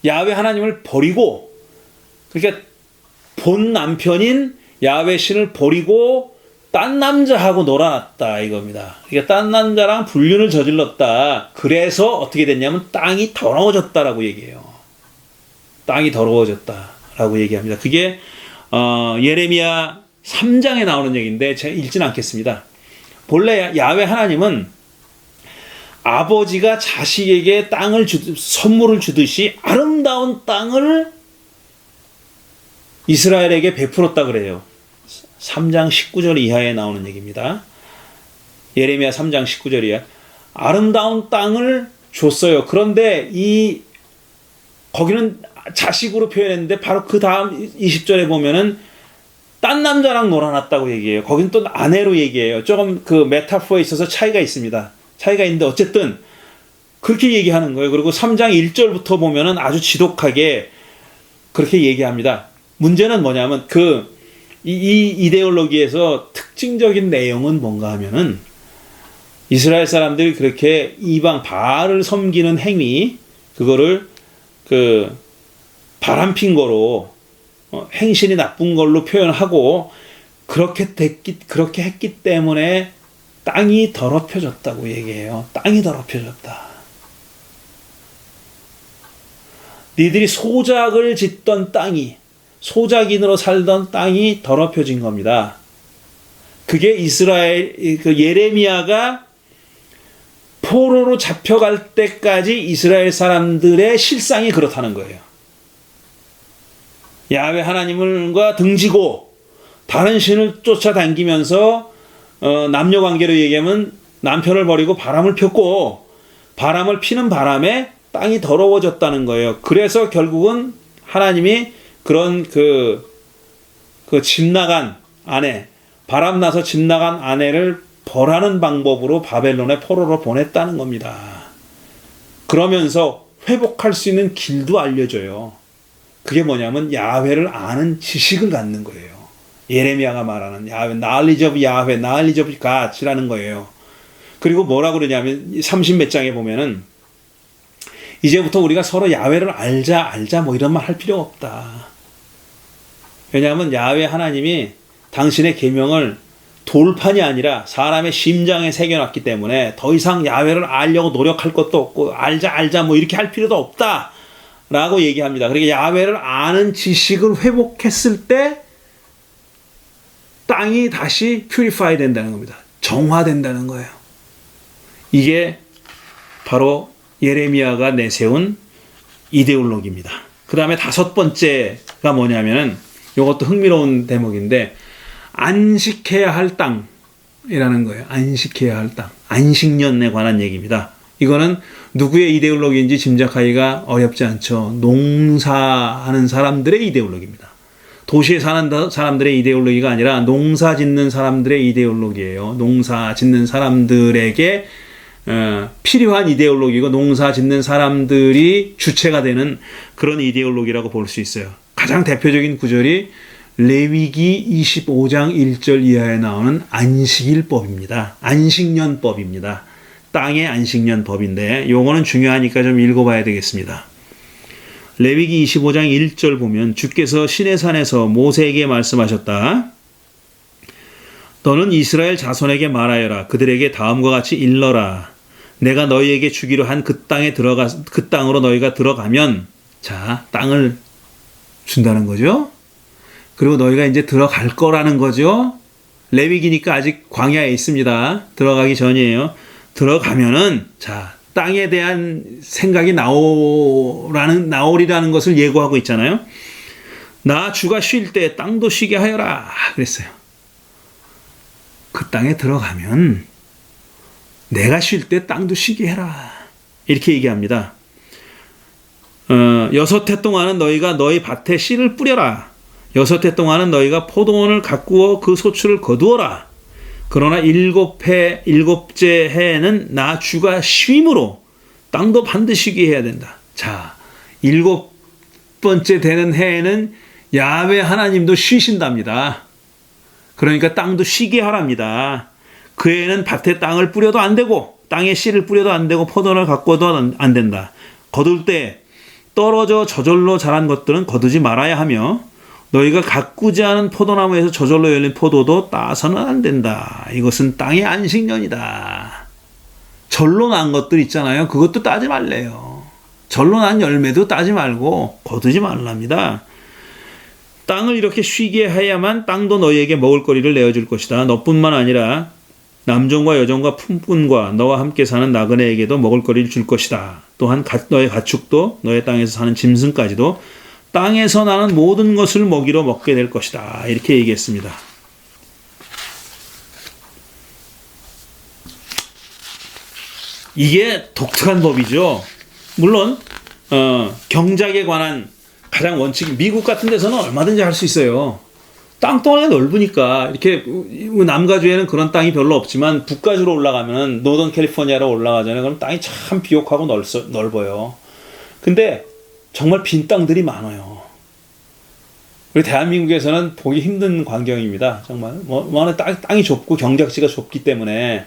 야훼 하나님을 버리고 그러니까 본 남편인 야훼 신을 버리고 딴 남자하고 놀아놨다 이겁니다. 그러니까 딴 남자랑 불륜을 저질렀다. 그래서 어떻게 됐냐면 땅이 더러워졌다라고 얘기해요. 땅이 더러워졌다라고 얘기합니다. 그게 예레미야 3장에 나오는 얘기인데 제가 읽지는 않겠습니다. 본래 야훼 하나님은 아버지가 자식에게 선물을 주듯이 아름다운 땅을 이스라엘에게 베풀었다 그래요. 3장 19절 이하에 나오는 얘기입니다. 예레미야 3장 19절이야. 아름다운 땅을 줬어요. 그런데 거기는 자식으로 표현했는데 바로 그 다음 20절에 보면은 딴 남자랑 놀아놨다고 얘기해요. 거긴 또 아내로 얘기해요. 조금 그 메타포에 있어서 차이가 있습니다. 차이가 있는데 어쨌든 그렇게 얘기하는 거예요. 그리고 3장 1절부터 보면은 아주 지독하게 그렇게 얘기합니다. 문제는 뭐냐면 이 이데올로기에서 특징적인 내용은 뭔가 하면은 이스라엘 사람들이 그렇게 이방 바알을 섬기는 행위, 그거를 바람핀 거로 행실이 나쁜 걸로 표현하고 그렇게 했기 때문에 땅이 더럽혀졌다고 얘기해요. 땅이 더럽혀졌다. 니들이 소작을 짓던 땅이, 소작인으로 살던 땅이 더럽혀진 겁니다. 그게 이스라엘 예레미야가 포로로 잡혀갈 때까지 이스라엘 사람들의 실상이 그렇다는 거예요. 야훼 하나님과 등지고 다른 신을 쫓아다니면서 남녀 관계로 얘기하면 남편을 버리고 바람을 폈고 바람을 피는 바람에 땅이 더러워졌다는 거예요. 그래서 결국은 하나님이 그런 집 나간 아내, 바람 나서 집 나간 아내를 벌하는 방법으로 바벨론에 포로로 보냈다는 겁니다. 그러면서 회복할 수 있는 길도 알려줘요. 그게 뭐냐면 야훼를 아는 지식을 갖는 거예요. 예레미야가 말하는 야훼, knowledge of 야훼, knowledge of God이라는 거예요. 그리고 뭐라고 그러냐면 30몇 장에 보면은 이제부터 우리가 서로 야훼를 알자 뭐 이런 말 할 필요 없다. 왜냐하면 야훼 하나님이 당신의 계명을 돌판이 아니라 사람의 심장에 새겨놨기 때문에 더 이상 야훼를 알려고 노력할 것도 없고 알자 뭐 이렇게 할 필요도 없다 라고 얘기합니다. 그러니까 야훼를 아는 지식을 회복했을 때 땅이 다시 퓨리파이 된다는 겁니다. 정화된다는 거예요. 이게 바로 예레미야가 내세운 이데올로기입니다. 그 다음에 5번째가 뭐냐면은 이것도 흥미로운 대목인데 안식해야 할 땅이라는 거예요. 안식해야 할 땅. 안식년에 관한 얘기입니다. 이거는 누구의 이데올로기인지 짐작하기가 어렵지 않죠. 농사하는 사람들의 이데올로기입니다. 도시에 사는 사람들의 이데올로기가 아니라 농사 짓는 사람들의 이데올로기예요. 농사 짓는 사람들에게 필요한 이데올로기고 농사 짓는 사람들이 주체가 되는 그런 이데올로기라고 볼 수 있어요. 가장 대표적인 구절이 레위기 25장 1절 이하에 나오는 안식일법입니다. 안식년법입니다. 땅의 안식년법인데 요거는 중요하니까 좀 읽어봐야 되겠습니다. 레위기 25장 1절 보면 주께서 시내산에서 모세에게 말씀하셨다. 너는 이스라엘 자손에게 말하여라. 그들에게 다음과 같이 일러라. 내가 너희에게 주기로 한 그 땅으로 너희가 들어가면, 자, 땅을 준다는 거죠. 그리고 너희가 이제 들어갈 거라는 거죠. 레위기니까 아직 광야에 있습니다. 들어가기 전이에요. 들어가면은, 자, 땅에 대한 생각이 나오리라는 것을 예고하고 있잖아요. 나 주가 쉴 때 땅도 쉬게 하여라. 그랬어요. 그 땅에 들어가면 내가 쉴 때 땅도 쉬게 해라. 이렇게 얘기합니다. 6해 동안은 너희가 너희 밭에 씨를 뿌려라. 6해 동안은 너희가 포도원을 가꾸어 그 소출을 거두어라. 그러나 7째 해에는 나 주가 쉼으로 땅도 반드시 쉬게 해야 된다. 자, 7번째 되는 해에는 야훼 하나님도 쉬신답니다. 그러니까 땅도 쉬게 하랍니다. 그 해에는 밭에 땅을 뿌려도 안 되고 땅에 씨를 뿌려도 안 되고 포도를 가꿔도 안 된다. 거둘 때 떨어져 저절로 자란 것들은 거두지 말아야 하며 너희가 가꾸지 않은 포도나무에서 저절로 열린 포도도 따서는 안 된다. 이것은 땅의 안식년이다. 절로 난 것들 있잖아요. 그것도 따지 말래요. 절로 난 열매도 따지 말고 거두지 말랍니다. 땅을 이렇게 쉬게 해야만 땅도 너희에게 먹을 거리를 내어줄 것이다. 너뿐만 아니라 남종과 여종과 품꾼과 너와 함께 사는 나그네에게도 먹을 거리를 줄 것이다. 또한 너의 가축도 너의 땅에서 사는 짐승까지도 땅에서 나는 모든 것을 먹이로 먹게 될 것이다. 이렇게 얘기했습니다. 이게 독특한 법이죠. 물론 경작에 관한 가장 원칙이 미국 같은 데서는 얼마든지 할 수 있어요. 땅덩어리가 넓으니까 이렇게 남가주에는 그런 땅이 별로 없지만 북가주로 올라가면 노던 캘리포니아로 올라가잖아요. 그럼 땅이 참 비옥하고 넓어요. 근데 정말 빈 땅들이 많아요. 우리 대한민국에서는 보기 힘든 광경입니다. 정말 워낙 땅이 좁고 경작지가 좁기 때문에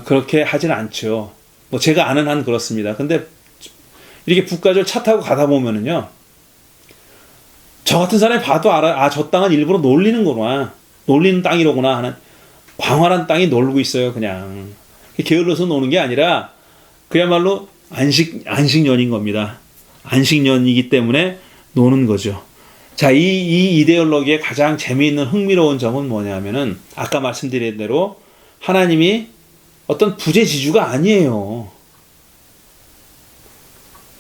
그렇게 하진 않죠. 뭐 제가 아는 한 그렇습니다. 근데 이렇게 북가주를 차 타고 가다 보면은요, 저 같은 사람이 봐도 알아. 아, 저 땅은 일부러 놀리는 거구나. 놀리는 땅이로구나 하는 광활한 땅이 놀고 있어요. 그냥 게을러서 노는 게 아니라 그야말로 안식년인 겁니다. 안식년이기 때문에 노는 거죠. 자, 이 이데올로기의 가장 재미있는 흥미로운 점은 뭐냐면은 아까 말씀드린 대로 하나님이 어떤 부재지주가 아니에요.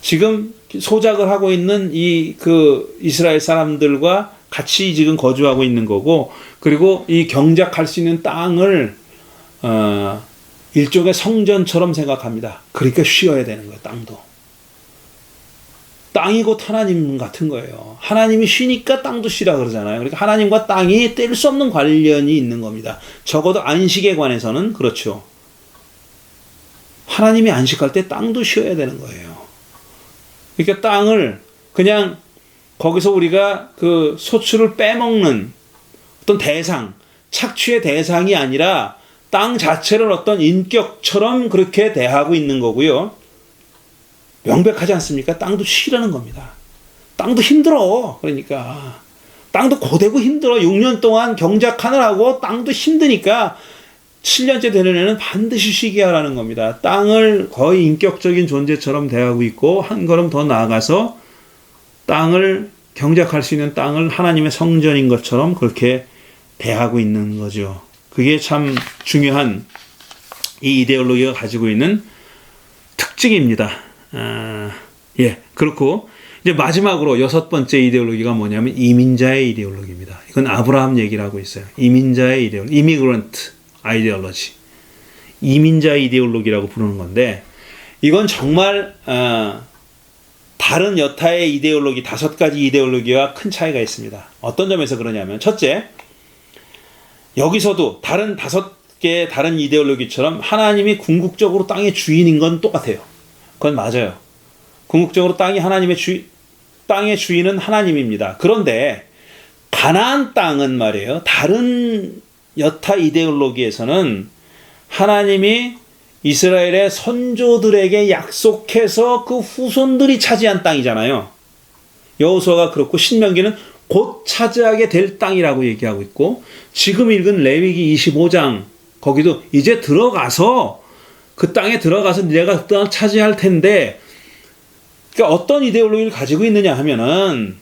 지금 소작을 하고 있는 이스라엘 사람들과 같이 지금 거주하고 있는 거고, 그리고 이 경작할 수 있는 땅을 일종의 성전처럼 생각합니다. 그러니까 쉬어야 되는 거예요. 땅이 곧 하나님 같은 거예요. 하나님이 쉬니까 땅도 쉬라 그러잖아요. 그러니까 하나님과 땅이 뗄 수 없는 관련이 있는 겁니다. 적어도 안식에 관해서는 그렇죠. 하나님이 안식할 때 땅도 쉬어야 되는 거예요. 그러니까 땅을 그냥 거기서 우리가 그 소출을 빼먹는 어떤 대상, 착취의 대상이 아니라 땅 자체를 어떤 인격처럼 그렇게 대하고 있는 거고요. 명백하지 않습니까? 땅도 쉬라는 겁니다. 땅도 힘들어. 그러니까 땅도 고되고 힘들어. 6년 동안 경작하느라고 땅도 힘드니까 7년째 되는 애는 반드시 쉬게 하라는 겁니다. 땅을 거의 인격적인 존재처럼 대하고 있고, 한 걸음 더 나아가서 땅을 경작할 수 있는 땅을 하나님의 성전인 것처럼 그렇게 대하고 있는 거죠. 그게 참 중요한 이 이데올로기가 가지고 있는 특징입니다. 그렇고 이제 마지막으로 6번째 이데올로기가 뭐냐면 이민자의 이데올로기입니다. 이건 아브라함 얘기를 하고 있어요. 이민자의 이데올로기, 이미그런트 아이디올로지, 이민자 이데올로기라고 부르는 건데, 이건 정말 다른 여타의 이데올로기 5가지 이데올로기와 큰 차이가 있습니다. 어떤 점에서 그러냐면, 첫째, 여기서도 다른 5개의 다른 이데올로기처럼 하나님이 궁극적으로 땅의 주인인 건 똑같아요. 그건 맞아요. 궁극적으로 땅의 주인은 하나님입니다. 그런데 가나안 땅은 말이에요, 다른 여타 이데올로기에서는 하나님이 이스라엘의 선조들에게 약속해서 그 후손들이 차지한 땅이잖아요. 여호수아가 그렇고 신명기는 곧 차지하게 될 땅이라고 얘기하고 있고, 지금 읽은 레위기 25장 거기도 이제 들어가서 그 땅에 들어가서 내가 그 땅을 차지할 텐데, 그러니까 어떤 이데올로기를 가지고 있느냐 하면은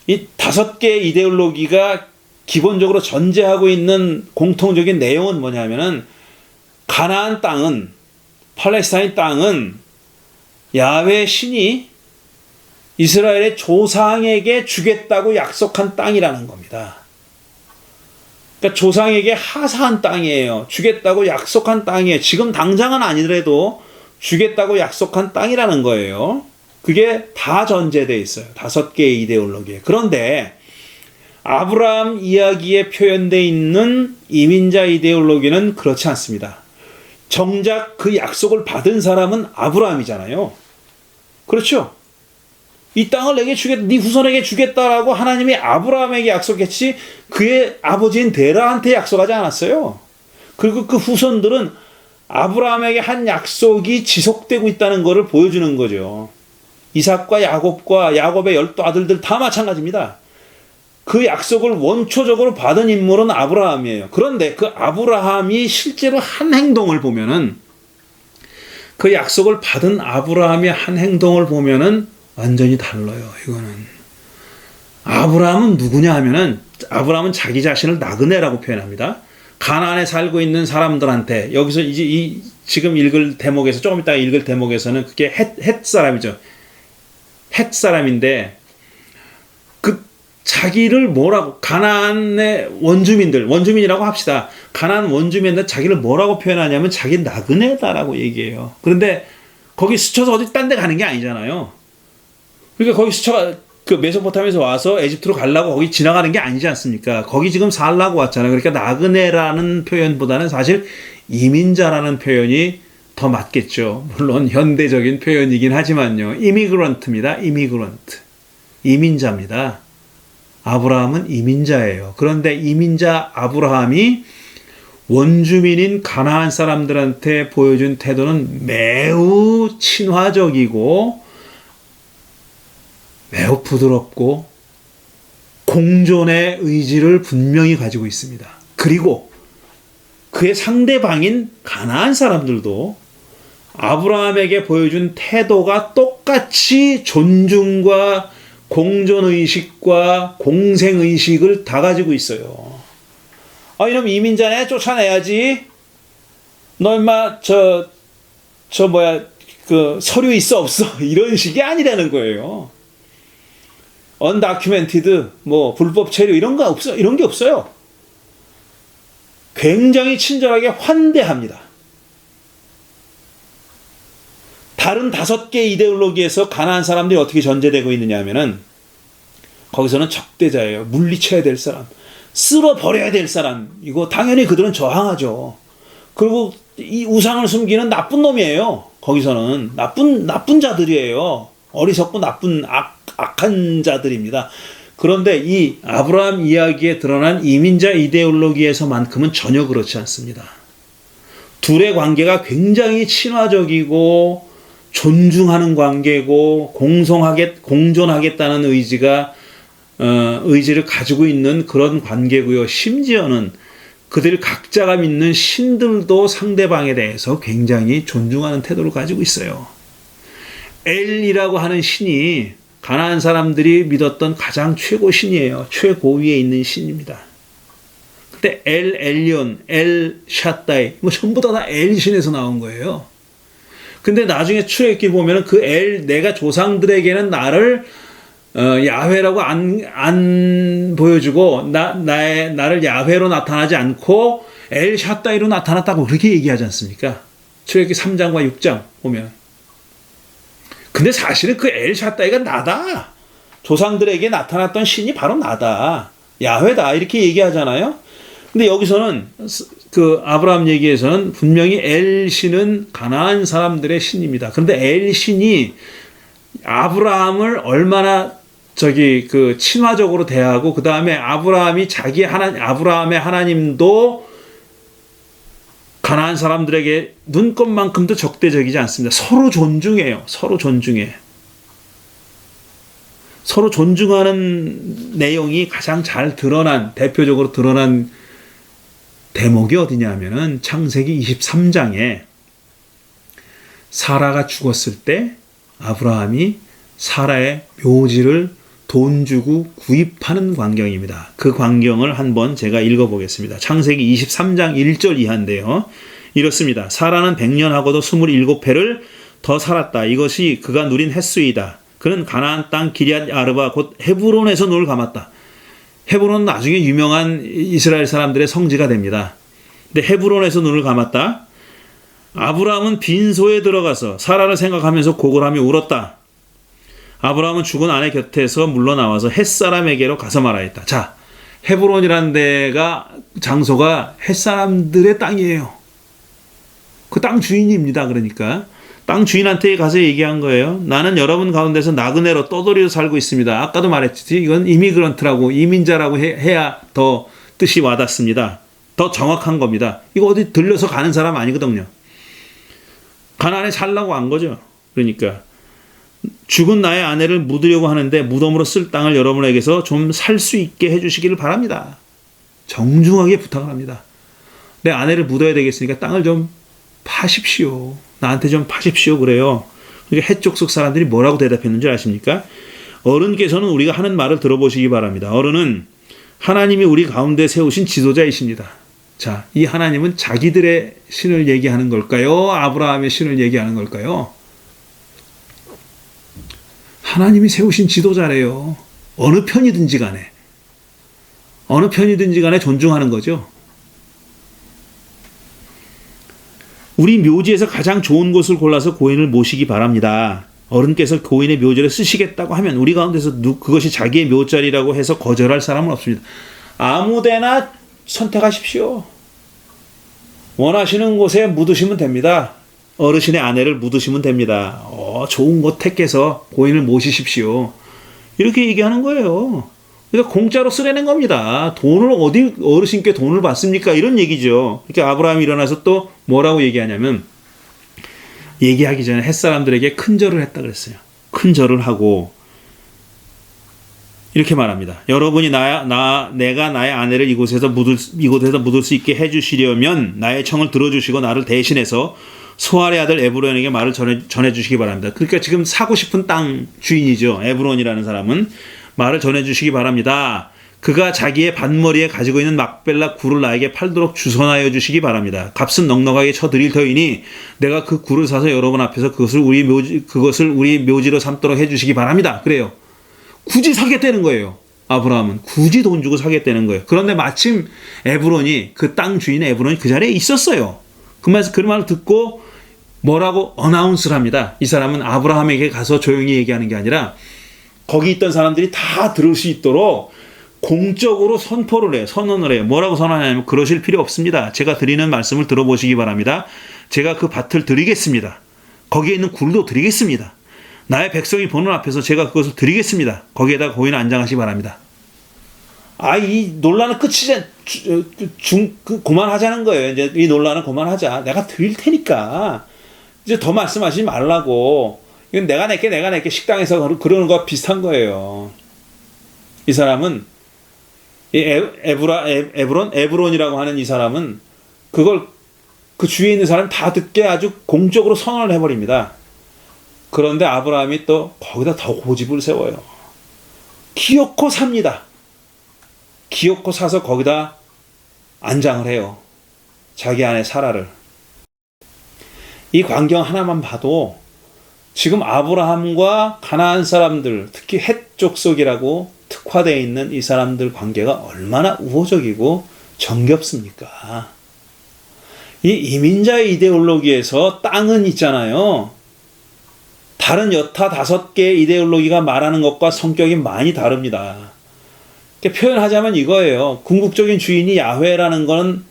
이 5개의 이데올로기가 기본적으로 전제하고 있는 공통적인 내용은 뭐냐면은, 가나안 땅은, 팔레스타인 땅은 야훼 신이 이스라엘의 조상에게 주겠다고 약속한 땅이라는 겁니다. 그러니까 조상에게 하사한 땅이에요. 주겠다고 약속한 땅이에요. 지금 당장은 아니더라도 주겠다고 약속한 땅이라는 거예요. 그게 다 전제되어 있어요. 5개의 이데올로기에. 그런데 아브라함 이야기에 표현되어 있는 이민자 이데올로기는 그렇지 않습니다. 정작 그 약속을 받은 사람은 아브라함이잖아요. 그렇죠? 이 땅을 내게 주겠다, 네 후손에게 주겠다라고 하나님이 아브라함에게 약속했지 그의 아버지인 데라한테 약속하지 않았어요. 그리고 그 후손들은 아브라함에게 한 약속이 지속되고 있다는 것을 보여주는 거죠. 이삭과 야곱의 12아들들 다 마찬가지입니다. 그 약속을 원초적으로 받은 인물은 아브라함이에요. 그런데 그 아브라함이 실제로 한 행동을 보면은, 그 약속을 받은 아브라함의 한 행동을 보면은 완전히 달라요. 이거는 아브라함은 누구냐 하면은, 아브라함은 자기 자신을 나그네라고 표현합니다. 가나안에 살고 있는 사람들한테, 여기서 이제 지금 읽을 대목에서, 조금 이따 읽을 대목에서는 그게 헷 사람이죠. 헷 사람인데, 자기를 뭐라고, 가나안의 원주민이라고 합시다. 가나안 원주민들 자기를 뭐라고 표현하냐면 자기 나그네다라고 얘기해요. 그런데 거기 스쳐서 어디 딴 데 가는 게 아니잖아요. 그러니까 거기 스쳐가 그 메소포타미아에서 와서 에집트로 가려고 거기 지나가는 게 아니지 않습니까? 거기 지금 살라고 왔잖아요. 그러니까 나그네라는 표현보다는 사실 이민자라는 표현이 더 맞겠죠. 물론 현대적인 표현이긴 하지만요. 이미그런트입니다. 이민자입니다. 아브라함은 이민자예요. 그런데 이민자 아브라함이 원주민인 가나안 사람들한테 보여준 태도는 매우 친화적이고 매우 부드럽고 공존의 의지를 분명히 가지고 있습니다. 그리고 그의 상대방인 가나안 사람들도 아브라함에게 보여준 태도가 똑같이 존중과 공존의식과 공생의식을 다 가지고 있어요. 이놈 이민자네, 쫓아내야지. 너 임마 그 서류 있어 없어? 이런 식이 아니라는 거예요. 언다큐멘티드, 불법 체류 이런 게 없어요. 굉장히 친절하게 환대합니다. 다른 5개 이데올로기에서 가나안 사람들이 어떻게 전제되고 있느냐 하면은 거기서는 적대자예요. 물리쳐야 될 사람, 쓸어버려야 될 사람. 이거 당연히 그들은 저항하죠. 그리고 이 우상을 숨기는 나쁜 놈이에요. 거기서는 나쁜 자들이에요. 어리석고 나쁜 악한 자들입니다. 그런데 이 아브라함 이야기에 드러난 이민자 이데올로기에서만큼은 전혀 그렇지 않습니다. 둘의 관계가 굉장히 친화적이고 존중하는 관계고 공존하겠다는 의지를 가지고 있는 그런 관계고요. 심지어는 그들 각자가 믿는 신들도 상대방에 대해서 굉장히 존중하는 태도를 가지고 있어요. 엘이라고 하는 신이 가나안 사람들이 믿었던 가장 최고 신이에요. 최고위에 있는 신입니다. 근데 엘yon, 엘 샤다이 전부 다 엘 신에서 나온 거예요. 근데 나중에 출애굽기 보면은 그 내가 조상들에게는 나를 야훼라고 안 보여주고 나를 야훼로 나타나지 않고 엘 샤다이로 나타났다고 그렇게 얘기하지 않습니까? 출애굽기 3장과 6장 보면. 근데 사실은 그 엘 샤다이가 나다. 조상들에게 나타났던 신이 바로 나다. 야훼다. 이렇게 얘기하잖아요. 근데 여기서는 그 아브라함 얘기에서는 분명히 엘 신은 가나안 사람들의 신입니다. 그런데 엘 신이 아브라함을 얼마나 친화적으로 대하고, 그 다음에 아브라함의 하나님도 가나안 사람들에게 눈꼽만큼도 적대적이지 않습니다. 서로 존중해요. 서로 존중해. 서로 존중하는 내용이 가장 잘 대표적으로 드러난 대목이 어디냐 하면은 창세기 23장에 사라가 죽었을 때 아브라함이 사라의 묘지를 돈 주고 구입하는 광경입니다. 그 광경을 한번 제가 읽어보겠습니다. 창세기 23장 1절 이하인데요. 이렇습니다. 사라는 100년하고도 27해를 더 살았다. 이것이 그가 누린 햇수이다. 그는 가나안 땅 기럇 아르바 곧 헤브론에서 눈을 감았다. 헤브론은 나중에 유명한 이스라엘 사람들의 성지가 됩니다. 근데 헤브론에서 눈을 감았다. 아브라함은 빈소에 들어가서 사라를 생각하면서 고걸하며 울었다. 아브라함은 죽은 아내 곁에서 물러나와서 햇사람에게로 가서 말하였다. 자, 헤브론이라는 장소가 햇사람들의 땅이에요. 그 땅 주인입니다. 그러니까 땅 주인한테 가서 얘기한 거예요. 나는 여러분 가운데서 나그네로 떠돌이로 살고 있습니다. 아까도 말했지. 이건 이미그런트라고, 이민자라고 해야 더 뜻이 와닿습니다. 더 정확한 겁니다. 이거 어디 들려서 가는 사람 아니거든요. 가나안에 살라고 한 거죠. 그러니까 죽은 나의 아내를 묻으려고 하는데 무덤으로 쓸 땅을 여러분에게서 좀 살 수 있게 해주시기를 바랍니다. 정중하게 부탁을 합니다. 내 아내를 묻어야 되겠으니까 땅을 좀 파십시오. 나한테 좀 파십시오. 그래요. 그러니까 해족속 사람들이 뭐라고 대답했는지 아십니까? 어른께서는 우리가 하는 말을 들어보시기 바랍니다. 어른은 하나님이 우리 가운데 세우신 지도자이십니다. 자, 이 하나님은 자기들의 신을 얘기하는 걸까요? 아브라함의 신을 얘기하는 걸까요? 하나님이 세우신 지도자래요. 어느 편이든지 간에. 어느 편이든지 간에 존중하는 거죠. 우리 묘지에서 가장 좋은 곳을 골라서 고인을 모시기 바랍니다. 어른께서 고인의 묘지를 쓰시겠다고 하면 우리 가운데서 그것이 자기의 묘자리라고 해서 거절할 사람은 없습니다. 아무데나 선택하십시오. 원하시는 곳에 묻으시면 됩니다. 어르신의 아내를 묻으시면 됩니다. 좋은 곳 택해서 고인을 모시십시오. 이렇게 얘기하는 거예요. 그러니까 공짜로 쓰려는 겁니다. 돈을 어디 어르신께 돈을 받습니까? 이런 얘기죠. 그러니까 아브라함이 일어나서 또 뭐라고 얘기하냐면 얘기하기 전에 햇사람들에게 큰 절을 했다 그랬어요. 큰 절을 하고 이렇게 말합니다. 여러분이 내가 나의 아내를 이곳에서 묻을 수 있게 해주시려면 나의 청을 들어주시고 나를 대신해서 소알의 아들 에브론에게 말을 전해주시기 바랍니다. 그러니까 지금 사고 싶은 땅 주인이죠. 에브론이라는 사람은 말을 전해주시기 바랍니다. 그가 자기의 반머리에 가지고 있는 막벨라 굴을 나에게 팔도록 주선하여 주시기 바랍니다. 값은 넉넉하게 쳐드릴 터이니 내가 그 굴을 사서 여러분 앞에서 그것을 우리 묘지로 삼도록 해주시기 바랍니다. 그래요. 굳이 사겠다는 거예요. 아브라함은 굳이 돈 주고 사겠다는 거예요. 그런데 마침 에브론이 그 땅 주인 에브론이 그 자리에 있었어요. 그 말을 듣고 뭐라고 어나운스를 합니다. 이 사람은 아브라함에게 가서 조용히 얘기하는 게 아니라 거기 있던 사람들이 다 들을 수 있도록 공적으로 선포를 해요. 선언을 해요. 뭐라고 선언하냐면 그러실 필요 없습니다. 제가 드리는 말씀을 들어보시기 바랍니다. 제가 그 밭을 드리겠습니다. 거기에 있는 굴도 드리겠습니다. 나의 백성이 보는 앞에서 제가 그것을 드리겠습니다. 거기에다 고인을 안장하시기 바랍니다. 이 논란은 그만하자는 거예요. 이제 이 논란은 그만하자. 내가 드릴 테니까 이제 더 말씀하시지 말라고. 이건 내가 낼게 식당에서 그러는 거와 비슷한 거예요. 이 사람은 이 에브론이라고 하는 이 사람은 그걸 그 주위에 있는 사람 다 듣게 아주 공적으로 선언을 해버립니다. 그런데 아브라함이 또 거기다 더 고집을 세워요. 기어코 삽니다. 기어코 사서 거기다 안장을 해요. 자기 아내 사라를. 이 광경 하나만 봐도 지금 아브라함과 가나안 사람들, 특히 헷 족속이라고 특화되어 있는 이 사람들 관계가 얼마나 우호적이고 정겹습니까? 이 이민자의 이데올로기에서 땅은 있잖아요. 다른 여타 5개의 이데올로기가 말하는 것과 성격이 많이 다릅니다. 표현하자면 이거예요. 궁극적인 주인이 야훼라는 건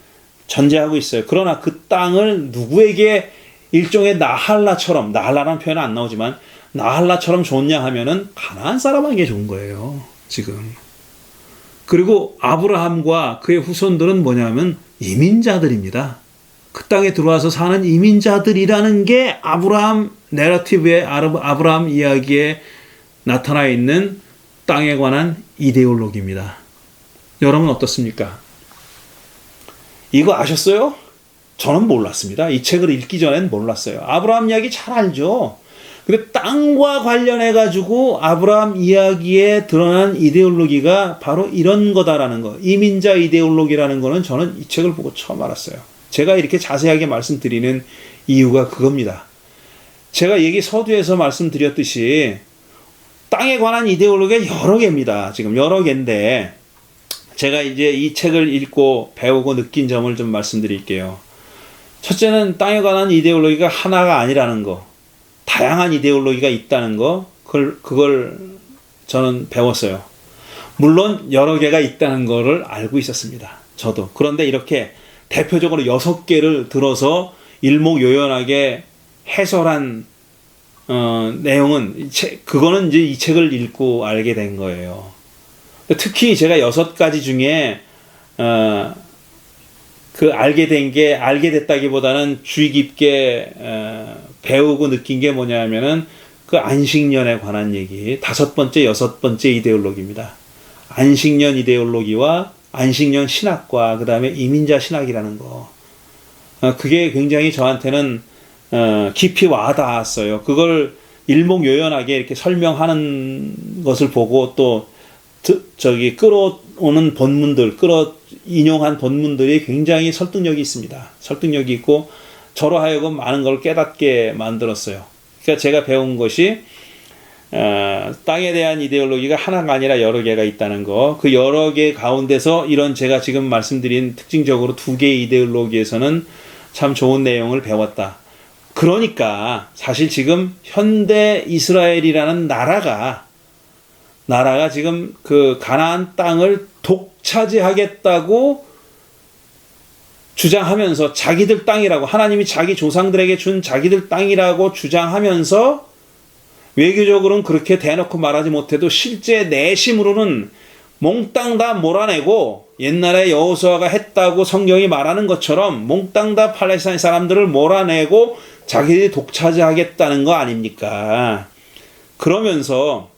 전제하고 있어요. 그러나 그 땅을 누구에게 일종의 나할라라는 표현은 안 나오지만 나할라처럼 좋냐 하면은 가나안 사람에게 좋은 거예요. 지금. 그리고 아브라함과 그의 후손들은 뭐냐면 이민자들입니다. 그 땅에 들어와서 사는 이민자들이라는 게 아브라함 내러티브의 아브라함 이야기에 나타나 있는 땅에 관한 이데올로기입니다. 여러분 어떻습니까? 이거 아셨어요? 저는 몰랐습니다. 이 책을 읽기 전엔 몰랐어요. 아브라함 이야기 잘 알죠? 근데 땅과 관련해가지고 아브라함 이야기에 드러난 이데올로기가 바로 이런 거다라는 거. 이민자 이데올로기라는 거는 저는 이 책을 보고 처음 알았어요. 제가 이렇게 자세하게 말씀드리는 이유가 그겁니다. 제가 서두에서 말씀드렸듯이 땅에 관한 이데올로기가 여러 개입니다. 지금 여러 개인데 제가 이제 이 책을 읽고 배우고 느낀 점을 좀 말씀드릴게요. 첫째는 땅에 관한 이데올로기가 하나가 아니라는 거. 다양한 이데올로기가 있다는 거. 그걸 저는 배웠어요. 물론 여러 개가 있다는 거를 알고 있었습니다. 저도. 그런데 이렇게 대표적으로 6개를 들어서 일목요연하게 해설한 내용은 그거는 이제 이 책을 읽고 알게 된 거예요. 특히 제가 6가지 중에 알게 됐다기보다는 주의 깊게 배우고 느낀 게 뭐냐면은 그 안식년에 관한 얘기, 5번째, 6번째 이데올로기입니다. 안식년 이데올로기와 안식년 신학과 그 다음에 이민자 신학이라는 거. 그게 굉장히 저한테는 깊이 와닿았어요. 그걸 일목요연하게 이렇게 설명하는 것을 보고 또 끌어오는 본문들, 인용한 본문들이 굉장히 설득력이 있습니다. 설득력이 있고 저로 하여금 많은 걸 깨닫게 만들었어요. 그러니까 제가 배운 것이 땅에 대한 이데올로기가 하나가 아니라 여러 개가 있다는 거. 그 여러 개 가운데서 이런 제가 지금 말씀드린 특징적으로 두 개의 이데올로기에서는 참 좋은 내용을 배웠다. 그러니까 사실 지금 현대 이스라엘이라는 나라가 지금 그 가나안 땅을 독차지하겠다고 주장하면서 자기들 땅이라고, 하나님이 자기 조상들에게 준 자기들 땅이라고 주장하면서 외교적으로는 그렇게 대놓고 말하지 못해도 실제 내심으로는 몽땅 다 몰아내고, 옛날에 여호수아가 했다고 성경이 말하는 것처럼 몽땅 다 팔레스타인 사람들을 몰아내고 자기들이 독차지하겠다는 거 아닙니까? 그러면서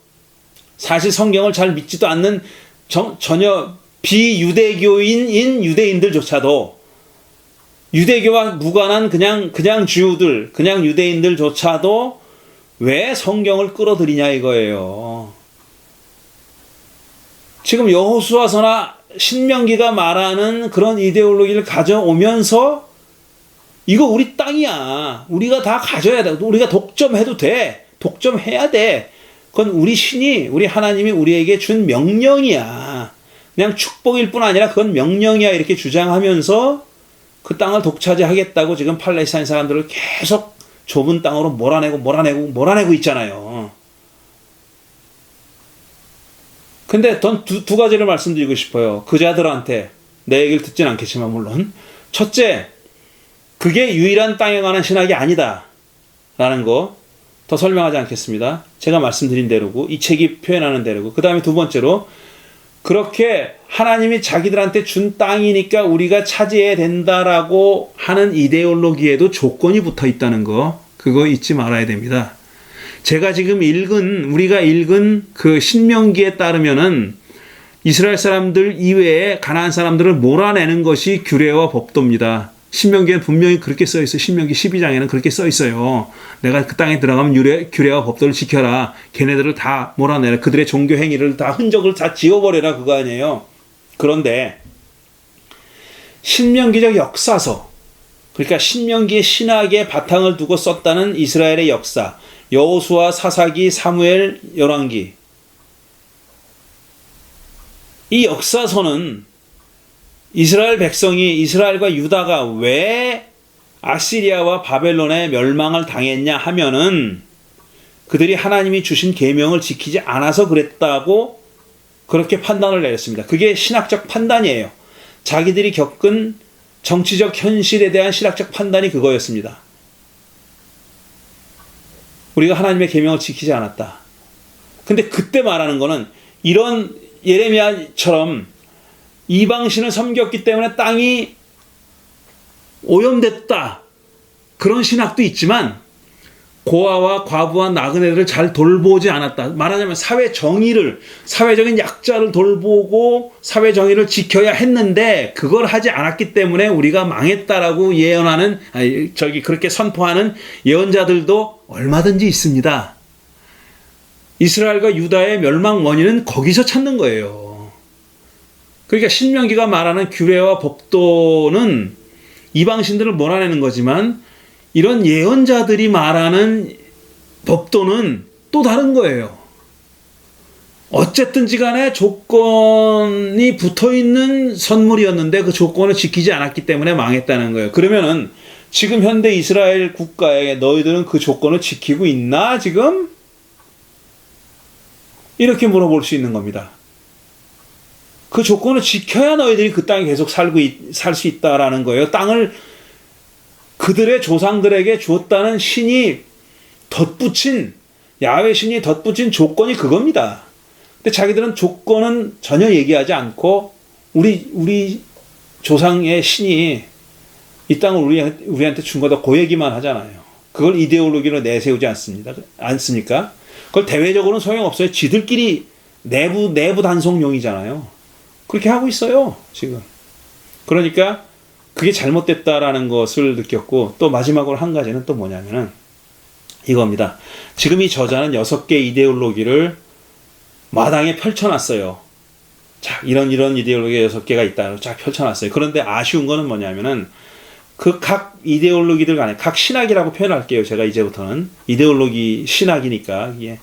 사실 성경을 잘 믿지도 않는 전혀 비유대교인인 유대인들조차도, 유대교와 무관한 그냥 주유들, 그냥 유대인들조차도 왜 성경을 끌어들이냐 이거예요. 지금 여호수아서나 신명기가 말하는 그런 이데올로기를 가져오면서 이거 우리 땅이야, 우리가 다 가져야 돼, 우리가 독점해도 돼, 독점해야 돼, 그건 우리 신이, 우리 하나님이 우리에게 준 명령이야, 그냥 축복일 뿐 아니라 그건 명령이야, 이렇게 주장하면서 그 땅을 독차지하겠다고 지금 팔레스타인 사람들을 계속 좁은 땅으로 몰아내고 있잖아요. 근데 두 가지를 말씀드리고 싶어요. 그 자들한테, 내 얘기를 듣진 않겠지만 물론. 첫째, 그게 유일한 땅에 관한 신학이 아니다 라는 거 더 설명하지 않겠습니다. 제가 말씀드린 대로고 이 책이 표현하는 대로고, 그 다음에 두 번째로, 그렇게 하나님이 자기들한테 준 땅이니까 우리가 차지해야 된다라고 하는 이데올로기에도 조건이 붙어 있다는 거, 그거 잊지 말아야 됩니다. 제가 지금 우리가 읽은 그 신명기에 따르면은 이스라엘 사람들 이외에 가나안 사람들을 몰아내는 것이 규례와 법도입니다. 신명기에 분명히 그렇게 써 있어요. 신명기 12장에는 그렇게 써 있어요. 내가 그 땅에 들어가면 규례와 법도를 지켜라. 걔네들을 다 몰아내라. 그들의 종교 행위를 다, 흔적을 다 지워버려라, 그거 아니에요. 그런데 신명기적 역사서, 그러니까 신명기의 신학의 바탕을 두고 썼다는 이스라엘의 역사, 여호수아, 사사기, 사무엘, 열왕기, 이 역사서는 이스라엘 백성이, 이스라엘과 유다가 왜 아시리아와 바벨론의 멸망을 당했냐 하면은 그들이 하나님이 주신 계명을 지키지 않아서 그랬다고 그렇게 판단을 내렸습니다. 그게 신학적 판단이에요. 자기들이 겪은 정치적 현실에 대한 신학적 판단이 그거였습니다. 우리가 하나님의 계명을 지키지 않았다. 근데 그때 말하는 거는 이런 예레미야처럼 이방신을 섬겼기 때문에 땅이 오염됐다, 그런 신학도 있지만 고아와 과부와 나그네들을 잘 돌보지 않았다. 말하자면 사회적인 약자를 돌보고 사회정의를 지켜야 했는데 그걸 하지 않았기 때문에 우리가 망했다라고 예언하는, 그렇게 선포하는 예언자들도 얼마든지 있습니다. 이스라엘과 유다의 멸망 원인은 거기서 찾는 거예요. 그러니까 신명기가 말하는 규례와 법도는 이방신들을 몰아내는 거지만 이런 예언자들이 말하는 법도는 또 다른 거예요. 어쨌든지 간에 조건이 붙어있는 선물이었는데 그 조건을 지키지 않았기 때문에 망했다는 거예요. 그러면은 지금 현대 이스라엘 국가에 너희들은 그 조건을 지키고 있나 지금? 이렇게 물어볼 수 있는 겁니다. 그 조건을 지켜야 너희들이 그 땅에 계속 살 수 있다라는 거예요. 땅을 그들의 조상들에게 주었다는 신이 덧붙인, 야훼 신이 덧붙인 조건이 그겁니다. 근데 자기들은 조건은 전혀 얘기하지 않고 우리 조상의 신이 이 땅을 우리한테 준 거다, 그 얘기만 하잖아요. 그걸 이데올로기로 내세우지 않습니까? 그걸 대외적으로는 소용없어요. 지들끼리 내부 단속용이잖아요. 그렇게 하고 있어요, 지금. 그러니까 그게 잘못됐다라는 것을 느꼈고, 또 마지막으로 한 가지는 또 뭐냐면은 이겁니다. 지금 이 저자는 6개 이데올로기를 마당에 펼쳐놨어요. 자, 이런 이데올로기 6개가 있다. 쫙 펼쳐놨어요. 그런데 아쉬운 거는 뭐냐면은 그 각 이데올로기들 간에, 각 신학이라고 표현할게요. 제가 이제부터는 이데올로기 신학이니까, 이게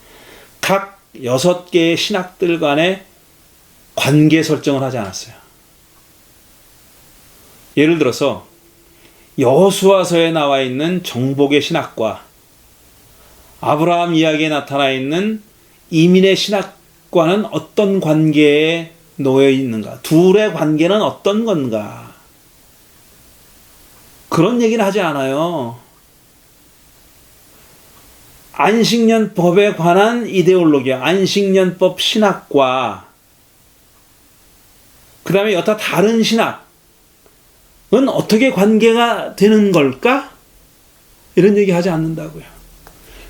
각 6개의 신학들 간의 관계 설정을 하지 않았어요. 예를 들어서 여호수아서에 나와 있는 정복의 신학과 아브라함 이야기에 나타나 있는 이민의 신학과는 어떤 관계에 놓여 있는가? 둘의 관계는 어떤 건가? 그런 얘기는 하지 않아요. 안식년법에 관한 이데올로기, 안식년법 신학과 그 다음에 여타 다른 신학은 어떻게 관계가 되는 걸까? 이런 얘기 하지 않는다고요.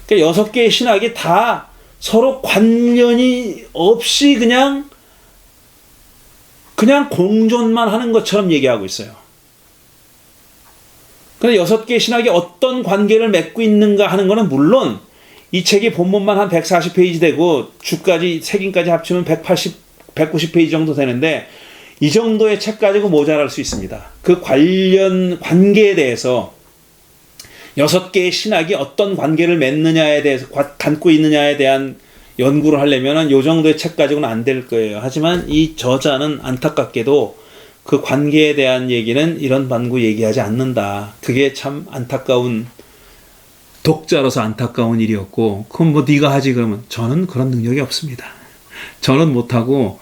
그러니까 6개의 신학이 다 서로 관련이 없이 그냥 공존만 하는 것처럼 얘기하고 있어요. 그런데 6개의 신학이 어떤 관계를 맺고 있는가 하는 것은 물론 이 책이 본문만 한 140페이지 되고 주까지 색인까지 합치면 190페이지 정도 되는데 이 정도의 책 가지고 모자랄 수 있습니다. 그 관련 관계에 대해서 6개의 신학이 어떤 관계를 맺느냐에 대해서 갖고 있느냐에 대한 연구를 하려면 이 정도의 책 가지고는 안 될 거예요. 하지만 이 저자는 안타깝게도 그 관계에 대한 얘기는 이런 방구 얘기하지 않는다. 그게 참 안타까운, 독자로서 안타까운 일이었고, 그럼 뭐 네가 하지 그러면 저는 그런 능력이 없습니다. 저는 못하고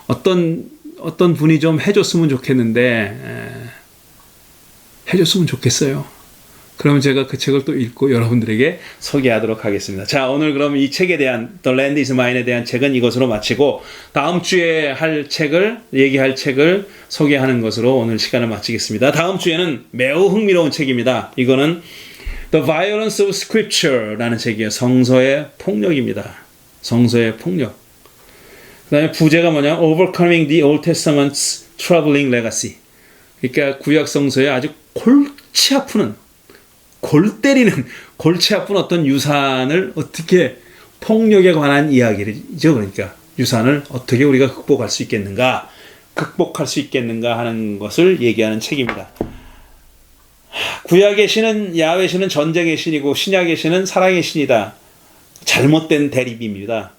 어떤 분이 좀 해줬으면 좋겠는데 해줬으면 좋겠어요. 그러면 제가 그 책을 또 읽고 여러분들에게 소개하도록 하겠습니다. 자, 오늘 그럼 이 책에 대한 The Land is Mine에 대한 책은 이것으로 마치고 다음 주에 얘기할 책을 소개하는 것으로 오늘 시간을 마치겠습니다. 다음 주에는 매우 흥미로운 책입니다. 이거는 The Violence of Scripture라는 책이에요. 성서의 폭력입니다. 성서의 폭력. 그 다음에 부제가 뭐냐? Overcoming the Old Testament's Troubling Legacy. 그러니까 구약 성서에 아주 골치 아픈 어떤 유산을 어떻게, 폭력에 관한 이야기죠. 그러니까 유산을 어떻게 우리가 극복할 수 있겠는가 하는 것을 얘기하는 책입니다. 구약의 신은 야훼 신은 전쟁의 신이고 신약의 신은 사랑의 신이다. 잘못된 대립입니다.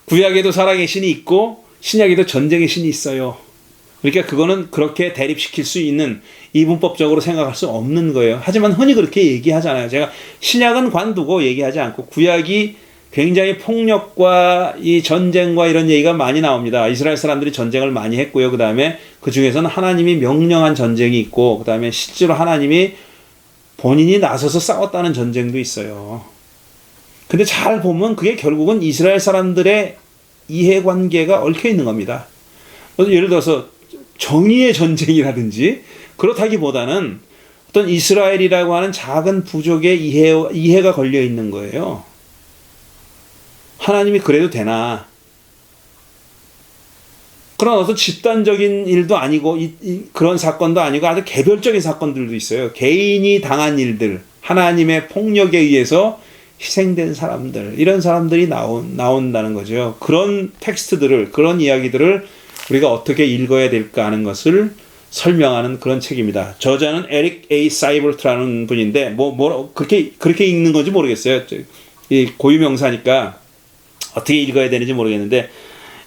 구약에도 사랑의 신이 있고 신약에도 전쟁의 신이 있어요. 그러니까 그거는 그렇게 대립시킬 수 있는, 이분법적으로 생각할 수 없는 거예요. 하지만 흔히 그렇게 얘기하잖아요. 제가 신약은 관두고 얘기하지 않고 구약이 굉장히 폭력과 이 전쟁과 이런 얘기가 많이 나옵니다. 이스라엘 사람들이 전쟁을 많이 했고요. 그 다음에 그 중에서는 하나님이 명령한 전쟁이 있고, 그 다음에 실제로 하나님이 본인이 나서서 싸웠다는 전쟁도 있어요. 근데 잘 보면 그게 결국은 이스라엘 사람들의 이해관계가 얽혀 있는 겁니다. 예를 들어서 정의의 전쟁이라든지 그렇다기보다는 어떤 이스라엘이라고 하는 작은 부족의 이해가 걸려 있는 거예요. 하나님이 그래도 되나? 그런 어떤 집단적인 일도 아니고 그런 사건도 아니고 아주 개별적인 사건들도 있어요. 개인이 당한 일들, 하나님의 폭력에 의해서 희생된 사람들, 이런 사람들이 나온다는 거죠. 그런 텍스트들을, 그런 이야기들을 우리가 어떻게 읽어야 될까 하는 것을 설명하는 그런 책입니다. 저자는 에릭 A. 사이볼트라는 분인데 그렇게 읽는 건지 모르겠어요. 이 고유명사니까 어떻게 읽어야 되는지 모르겠는데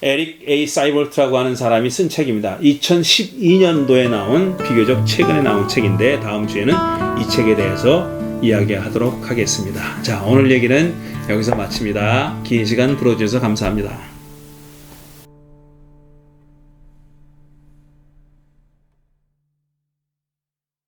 에릭 A. 사이볼트라고 하는 사람이 쓴 책입니다. 2012년도에 나온, 비교적 최근에 나온 책인데 다음 주에는 이 책에 대해서 이야기하도록 하겠습니다. 자, 오늘 얘기는 여기서 마칩니다. 긴 시간 들어주셔서 감사합니다.